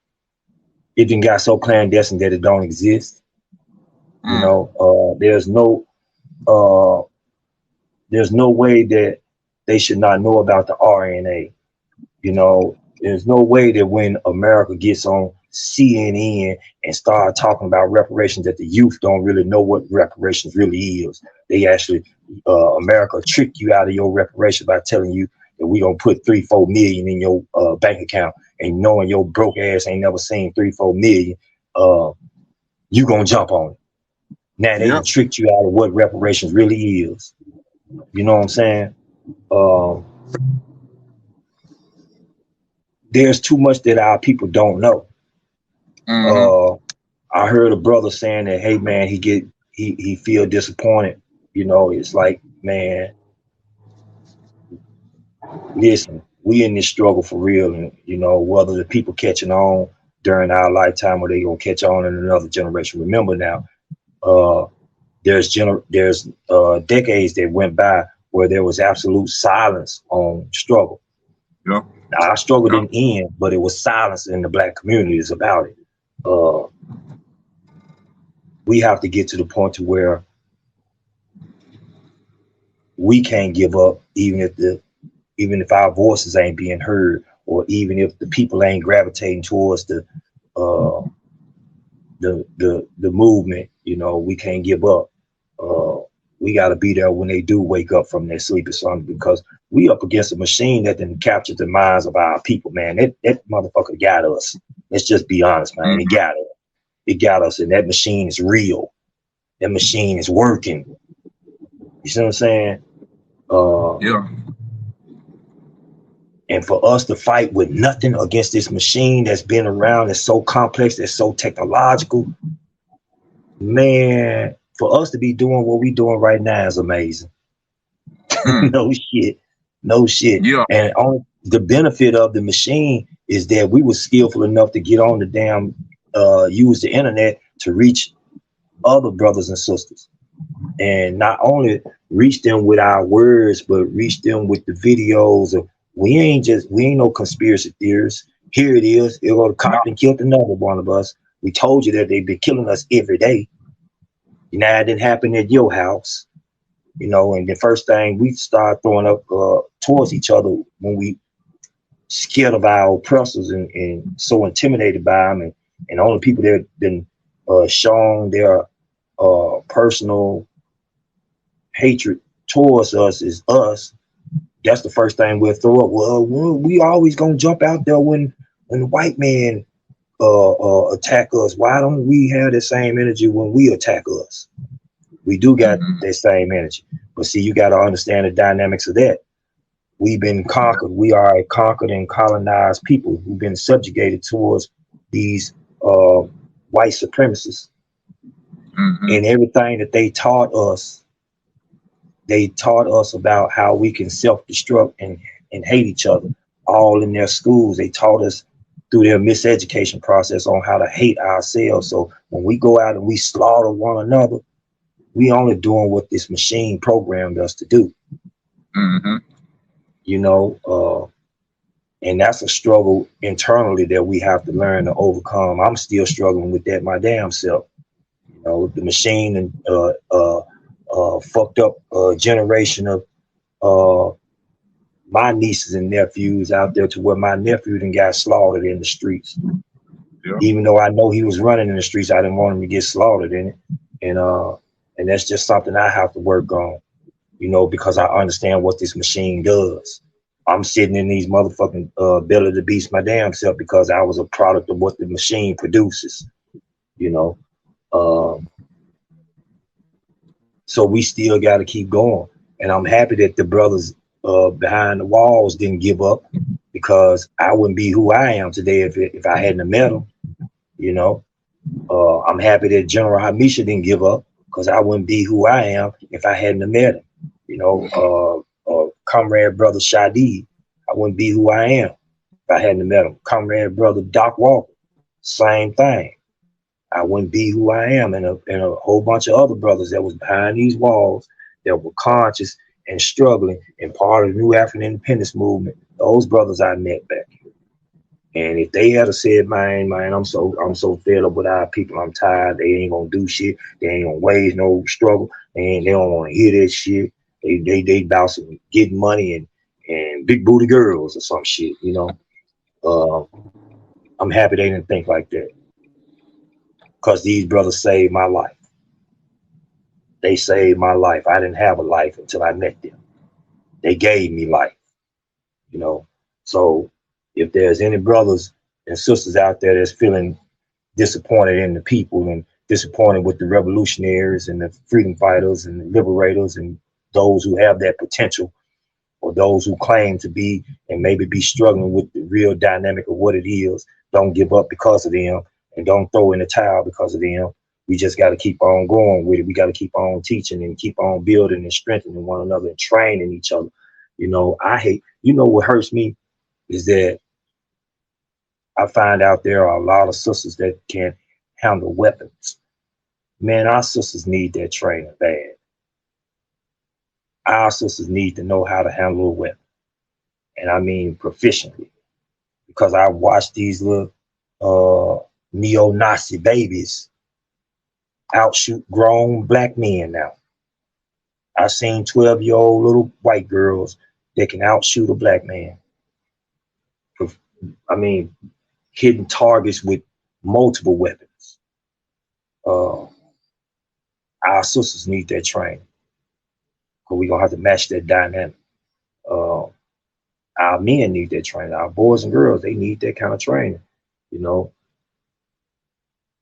it didn't got so clandestine that it don't exist. You know, there's no way that they should not know about the RNA. You know, there's no way that when America gets on CNN and start talking about reparations, that the youth don't really know what reparations really is. They actually, America tricked you out of your reparations by telling you that we gonna put 3-4 million in your bank account, and knowing your broke ass ain't never seen 3-4 million. you gonna jump on it. Now they done tricked you out of what reparations really is. You know what I'm saying? There's too much that our people don't know. I heard a brother saying that, hey man, he feel disappointed. You know, it's like, man, listen, we in this struggle for real, and you know, whether the people catching on during our lifetime or they gonna catch on in another generation. Remember now, there's decades that went by where there was absolute silence on struggle. Yeah. Now, our struggle didn't end, but it was silence in the Black communities about it. We have to get to the point to where we can't give up, even if our voices ain't being heard, or even if the people ain't gravitating towards the movement. You know, we can't give up. We got to be there when they do wake up from their sleep or something, because we up against a machine that then captured the minds of our people, man. That motherfucker got us. Let's just be honest, man. It got us. It got us, and that machine is real. That machine is working. You see what I'm saying? Yeah. And for us to fight with nothing against this machine that's been around, that's so complex, that's so technological, man, for us to be doing what we doing right now is amazing. No shit. No shit. Yeah. And on the benefit of the machine is that we were skillful enough to get on the damn use the internet to reach other brothers and sisters, and not only reach them with our words, but reach them with the videos of, we ain't no conspiracy theorists. Here it is. It was a cop and killed another one of us. We told you that they've been killing us every day. Now it didn't happen at your house, you know. And the first thing we start throwing up towards each other when we scared of our oppressors and so intimidated by them, and the only people that have been shown their personal hatred towards us is us. That's the first thing we'll throw up. Well, we always gonna jump out there when the white man attack us. Why don't we have the same energy when we attack us? We do got that same energy, but see, you got to understand the dynamics of that. We've been conquered. We are a conquered and colonized people who've been subjugated towards these white supremacists. And everything that they taught us about how we can self-destruct and hate each other, all in their schools. They taught us through their miseducation process on how to hate ourselves. So when we go out and we slaughter one another, we only doing what this machine programmed us to do. You know, and that's a struggle internally that we have to learn to overcome. I'm still struggling with that my damn self. You know, the machine and fucked up generation of my nieces and nephews out there, to where my nephew then got slaughtered in the streets. Yeah. Even though I know he was running in the streets, I didn't want him to get slaughtered in it. And that's just something I have to work on, you know, because I understand what this machine does. I'm sitting in these motherfucking belly of the beast my damn self because I was a product of what the machine produces, you know. So we still got to keep going. And I'm happy that the brothers behind the walls didn't give up, because I wouldn't be who I am today if I hadn't met them, you know. I'm happy that General Hamisha didn't give up, because I wouldn't be who I am if I hadn't met him, you know. Comrade brother Shadi, I wouldn't be who I am if I hadn't met him. Comrade brother Doc Walker, same thing. I wouldn't be who I am, and a whole bunch of other brothers that was behind these walls that were conscious and struggling and part of the new African independence movement. Those brothers I met back here. And if they had said, man, I'm so fed up with our people, I'm tired, they ain't gonna do shit, they ain't gonna wage no struggle, they don't want to hear that shit. They about some getting money and big booty girls or some shit, you know. I'm happy they didn't think like that, because these brothers saved my life. They saved my life. I didn't have a life until I met them. They gave me life, you know. So if there's any brothers and sisters out there that's feeling disappointed in the people and disappointed with the revolutionaries and the freedom fighters and the liberators and those who have that potential, or those who claim to be and maybe be struggling with the real dynamic of what it is. Don't give up because of them, and don't throw in the towel because of them. We just got to keep on going with it. We got to keep on teaching and keep on building and strengthening one another and training each other. You know, what hurts me is that I find out there are a lot of sisters that can't handle weapons. Man, our sisters need that training bad. Our sisters need to know how to handle a weapon. And I mean proficiently. Because I watched these little neo-Nazi babies outshoot grown black men now. I've seen 12-year-old little white girls that can outshoot a black man. I mean, hitting targets with multiple weapons. Our sisters need that training, because we're going to have to match that dynamic. Our men need that training. Our boys and girls, they need that kind of training. You know,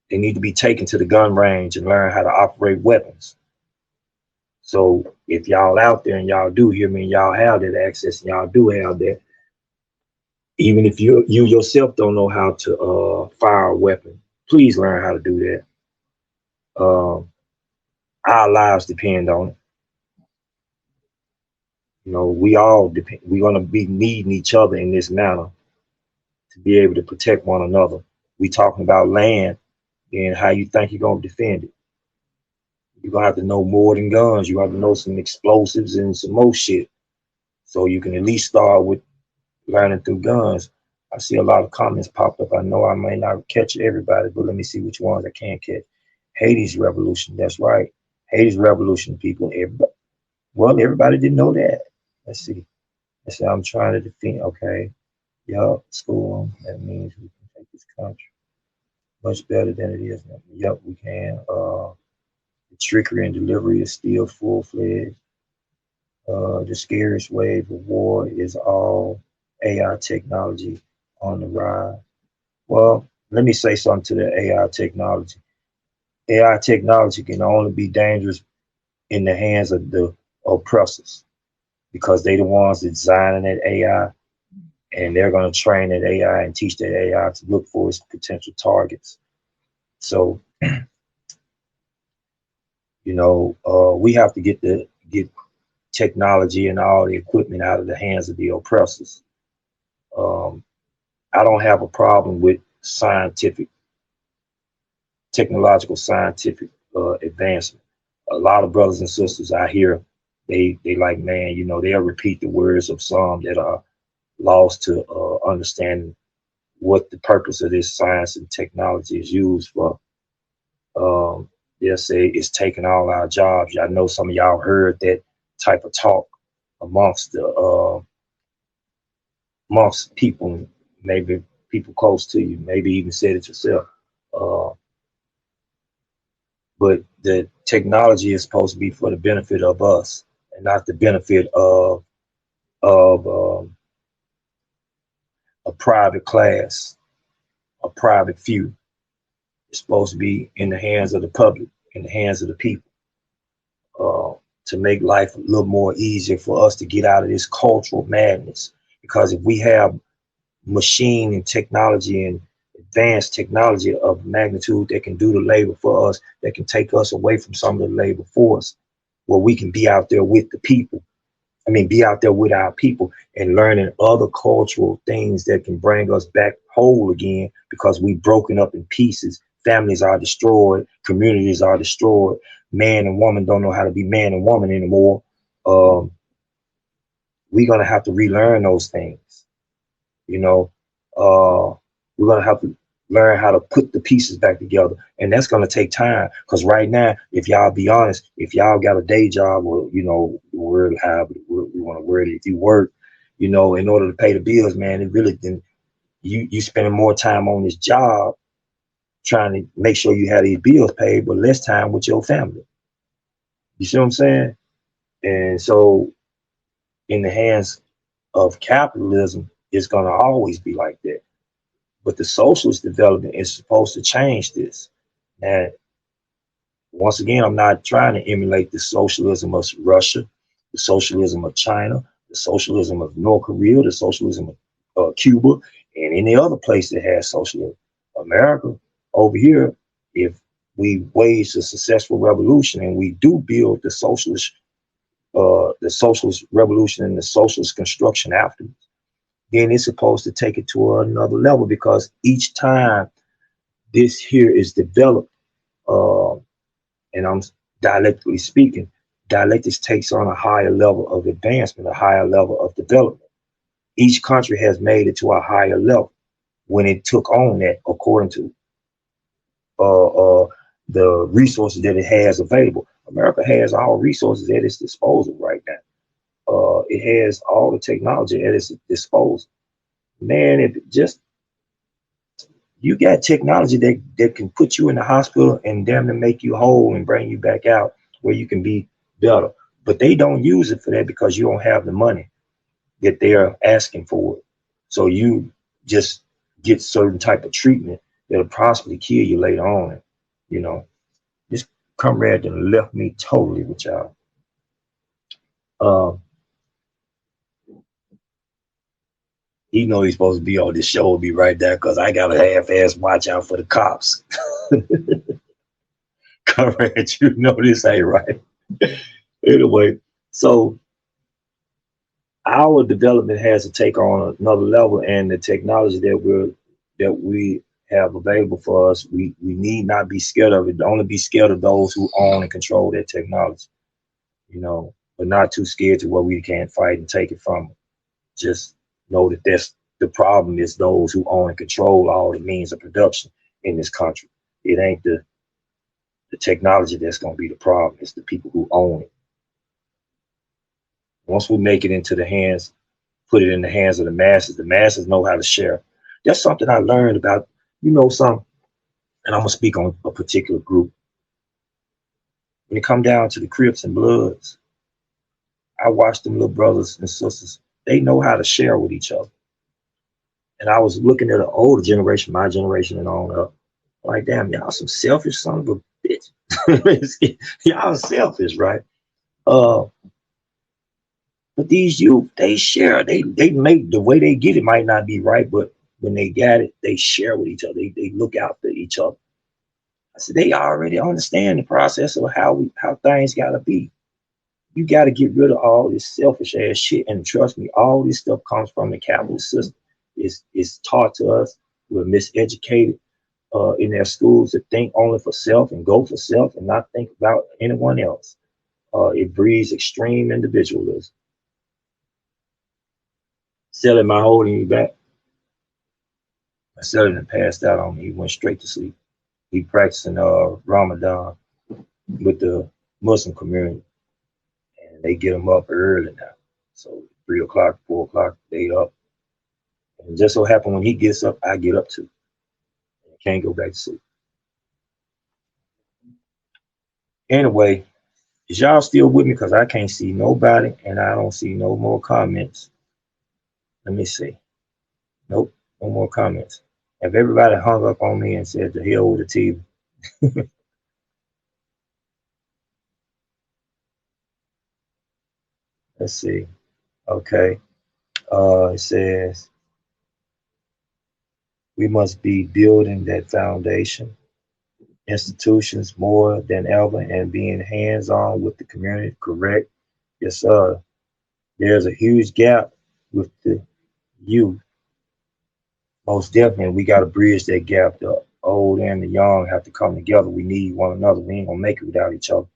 they need to be taken to the gun range and learn how to operate weapons. So if y'all out there and y'all do hear me and y'all have that access and y'all do have that, even if you yourself don't know how to fire a weapon, please learn how to do that. Our lives depend on it. You know, we all depend. We're going to be needing each other in this manner to be able to protect one another. We talking about land and how you think you're going to defend it. You're going to have to know more than guns. You have to know some explosives and some more shit. So you can at least start with learning through guns. I see a lot of comments pop up. I know I may not catch everybody, but let me see which ones I can catch. Haiti's revolution. That's right. Haiti's revolution, people. Everybody didn't know that. Let's see. I'm trying to defend. Okay. Yup. School. That means we can take this country much better than it is now. Yup, we can. The trickery and delivery is still full-fledged. The scariest wave of war is all AI technology on the rise. Well, let me say something to the AI technology. AI technology can only be dangerous in the hands of the oppressors, because they the ones designing that AI, and they're going to train that AI and teach that AI to look for its potential targets. So, you know, we have to get technology and all the equipment out of the hands of the oppressors. I don't have a problem with technological scientific advancement. A lot of brothers and sisters I hear, they like, man, you know, they'll repeat the words of some that are lost to understanding what the purpose of this science and technology is used for. They'll say it's taking all our jobs. I know some of y'all heard that type of talk amongst people, maybe people close to you, maybe even said it yourself. But the technology is supposed to be for the benefit of us, and not the benefit of a private class, a private few. It's supposed to be in the hands of the public, in the hands of the people, to make life a little more easier for us to get out of this cultural madness. Because if we have machine and technology and advanced technology of magnitude that can do the labor for us, that can take us away from some of the labor for us, where we can be out there with the people. I mean, be out there with our people and learning other cultural things that can bring us back whole again, because we've broken up in pieces. Families are destroyed. Communities are destroyed. Man and woman don't know how to be man and woman anymore. We're going to have to relearn those things. You know, we're going to have to learn how to put the pieces back together. And that's going to take time, because right now, if y'all be honest, if y'all got a day job, or, you know, we want to word it, if you work, you know, in order to pay the bills, man, it really didn't, you spending more time on this job trying to make sure you have these bills paid, but less time with your family. You see what I'm saying? And so in the hands of capitalism, it's going to always be like that. But the socialist development is supposed to change this. And Once again, I'm not trying to emulate the socialism of Russia, the socialism of China, the socialism of North Korea, the socialism of Cuba, and any other place that has socialism. America, over here, if we wage a successful revolution and we do build the socialist revolution and the socialist construction afterwards, then it's supposed to take it to another level, because each time this here is developed, and I'm dialectically speaking, dialectics takes on a higher level of advancement, a higher level of development. Each country has made it to a higher level when it took on that, according to the resources that it has available. America has all resources at its disposal right now. It has all the technology at its disposal. Man, it just, you got technology that can put you in the hospital and damn to make you whole and bring you back out where you can be better. But they don't use it for that because you don't have the money that they're asking for it. So you just get certain type of treatment that'll possibly kill you later on. You know, this comrade done left me totally with y'all. He know he's supposed to be on this show, will be right there, because I got a half-ass watch out for the cops. Comrade, you know this ain't right. Anyway, so our development has to take on another level, and the technology that we have available for us, we need not be scared of it. Only be scared of those who own and control that technology, you know, but not too scared to where we can't fight and take it from them. Just know that that's the problem, is those who own and control all the means of production in this country. It ain't the technology that's going to be the problem. It's the people who own it. Once we make it into the hands, put it in the hands of the masses know how to share. That's something I learned about, you know, and I'm going to speak on a particular group. When it come down to the Crips and Bloods, I watched them little brothers and sisters. They know how to share with each other. And I was looking at an older generation, my generation and on up, like, damn, y'all some selfish son of a bitch. Y'all selfish, right? But these youth, they share. They make, the way they get it might not be right, but when they got it, they share with each other. They look out for each other. I said, they already understand the process of how things gotta be. You gotta get rid of all this selfish ass shit. And trust me, all this stuff comes from the capitalist system. It's taught to us. We're miseducated in their schools to think only for self and go for self and not think about anyone else. It breeds extreme individualism. Selling my holding you back. I said it and passed out on me. He went straight to sleep. He practicing Ramadan with the Muslim community, and they get him up early now. So 3 o'clock, 4 o'clock, they up. And just so happened when he gets up, I get up too. I can't go back to sleep. Anyway, is y'all still with me? Because I can't see nobody and I don't see no more comments. Let me see. Nope, no more comments. Have everybody hung up on me and said the hell with the TV? Let's see. Okay. It says we must be building that foundation, institutions more than ever, and being hands-on with the community. Correct. Yes, sir. There's a huge gap with the youth. Most definitely, we got to bridge that gap. The old and the young have to come together. We need one another. We ain't gonna make it without each other.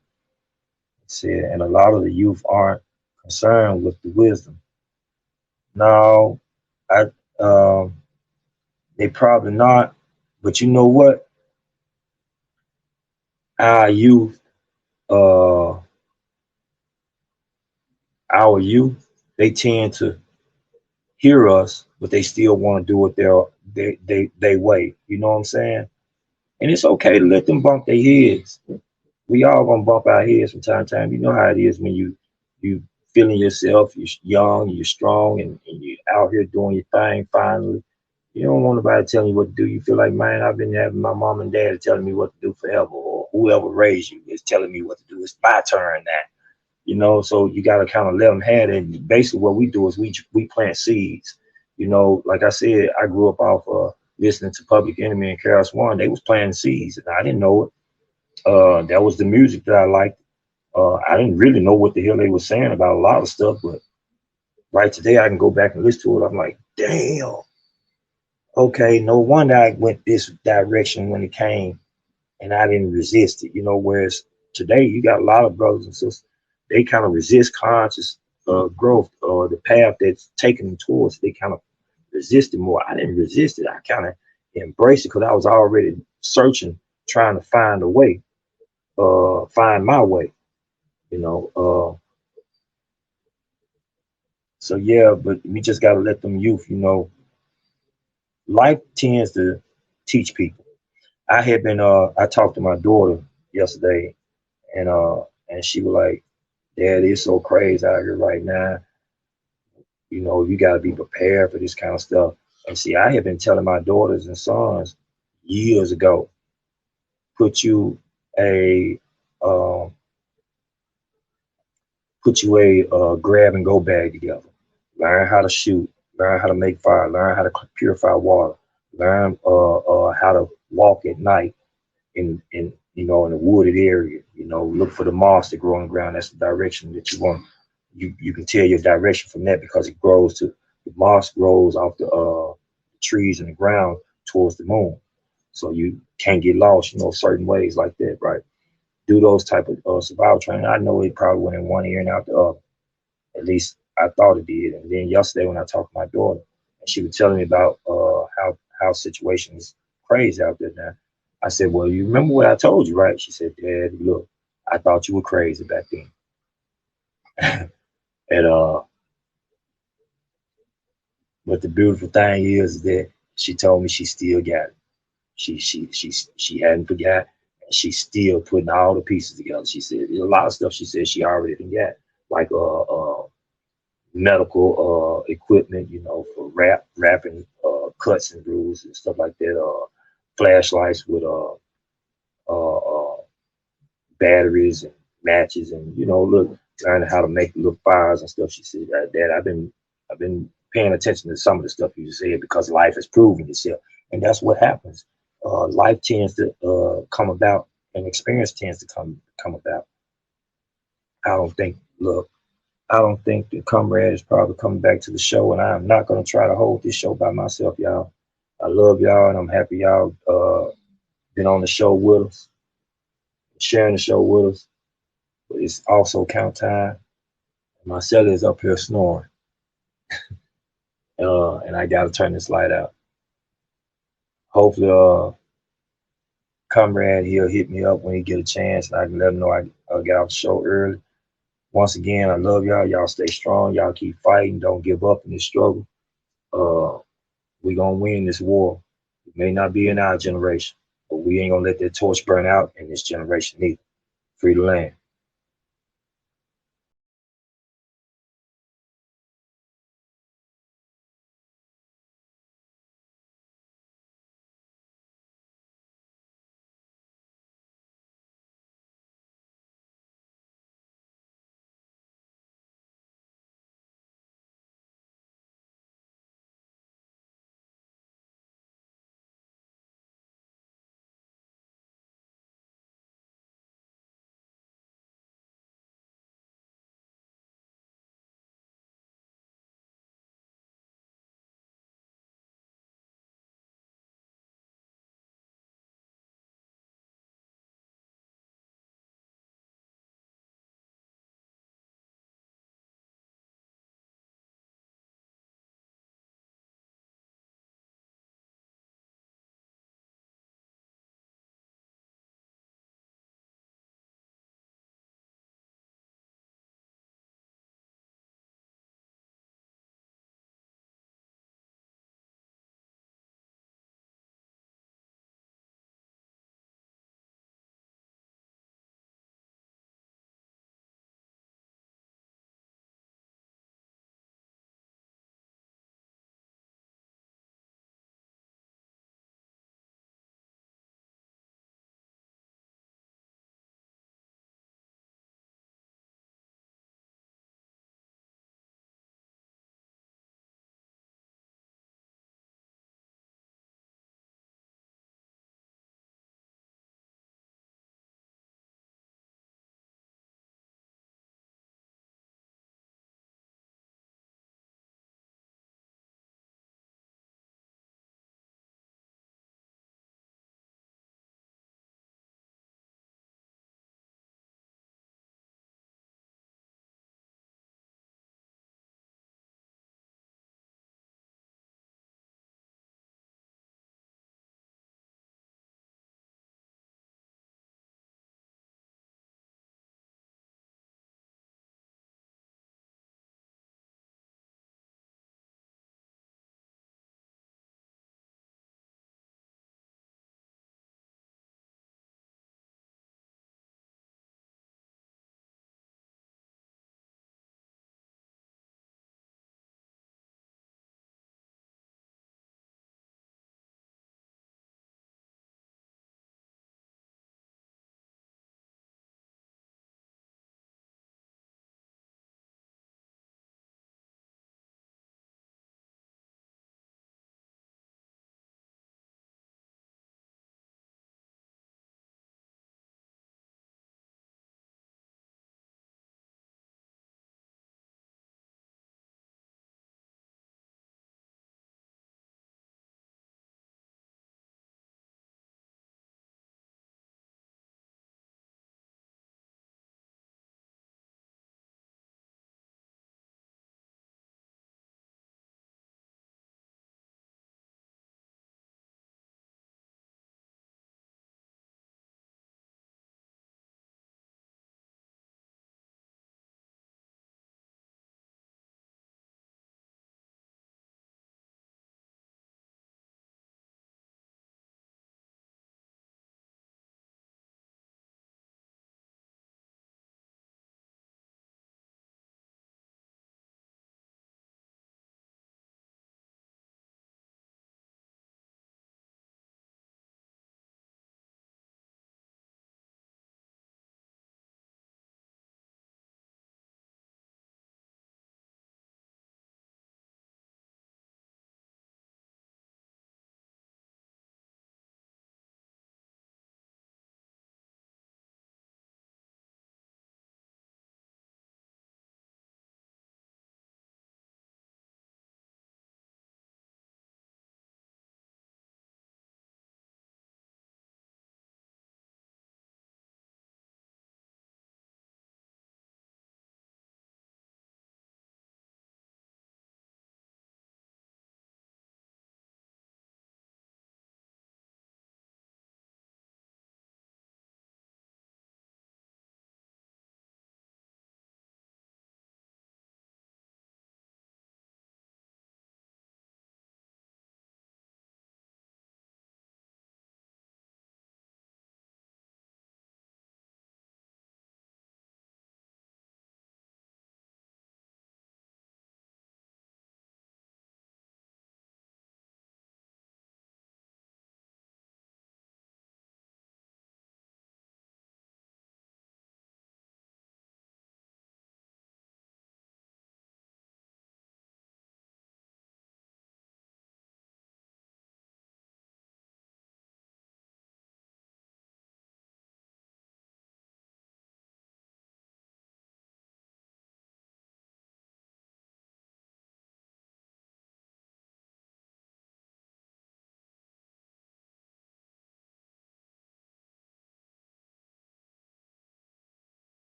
And a lot of the youth aren't concerned with the wisdom. No, they probably not. But you know what? Our youth, they tend to hear us, but they still want to do it their way. You know what I'm saying? And it's okay to let them bump their heads. We all gonna bump our heads from time to time. You know how it is when you feeling yourself, you're young, you're strong, and you're out here doing your thing finally. You don't want nobody telling you what to do. You feel like, man, I've been having my mom and dad telling me what to do forever, or whoever raised you is telling me what to do. It's my turn now. You know, so you got to kind of let them have it. And basically what we do is we plant seeds. You know, like I said, I grew up off listening to Public Enemy and KRS One. They was planting seeds, and I didn't know it. That was the music that I liked. I didn't really know what the hell they were saying about a lot of stuff, but right today I can go back and listen to it. I'm like, damn. Okay, no wonder I went this direction when it came, and I didn't resist it. You know, whereas today you got a lot of brothers and sisters, they kind of resist conscious growth or the path that's taking them towards. They kind of resist it more. I didn't resist it. I kind of embraced it because I was already searching, trying to find a way, find my way. You know, so yeah, but we just got to let them youth. You know, life tends to teach people. I had been I talked to my daughter yesterday, and she was like, Dad, it's so crazy out here right now. You know, you got to be prepared for this kind of stuff. And see, I have been telling my daughters and sons years ago, put you a grab and go bag together. Learn how to shoot, learn how to make fire, learn how to purify water, learn how to walk at night in you know, in a wooded area. You know, look for the moss to grow on the ground. That's the direction that you want. You can tell your direction from that because it grows to the moss grows off the trees in the ground towards the moon. So you can't get lost, you know, certain ways like that, right? Do those type of survival training. I know it probably went in one ear and out the other. At least I thought it did. And then yesterday when I talked to my daughter, and she was telling me about how situation is crazy out there now. I said, well, you remember what I told you, right? She said, Dad, look, I thought you were crazy back then. And but the beautiful thing is that she told me she still got it. She hadn't forgot, and she's still putting all the pieces together. She said there's a lot of stuff she said she already done got, like medical equipment, you know, for wrapping cuts and bruises and stuff like that. Flashlights with batteries and matches, and you know, look, learning how to make little fires and stuff. She said, Dad, I've been paying attention to some of the stuff you said because life has proven itself, and that's what happens. Life tends to come about, and experience tends to come about. I don't think. Look, I don't think the comrade is probably coming back to the show, and I'm not going to try to hold this show by myself, y'all. I love y'all, and I'm happy y'all been on the show with us, sharing the show with us. But it's also count time. My celly is up here snoring, and I got to turn this light out. Hopefully, comrade, he'll hit me up when he get a chance, and I can let him know I get off the show early. Once again, I love y'all. Y'all stay strong. Y'all keep fighting. Don't give up in this struggle. We gonna win this war. It may not be in our generation, but we ain't gonna let that torch burn out in this generation either. Free the land.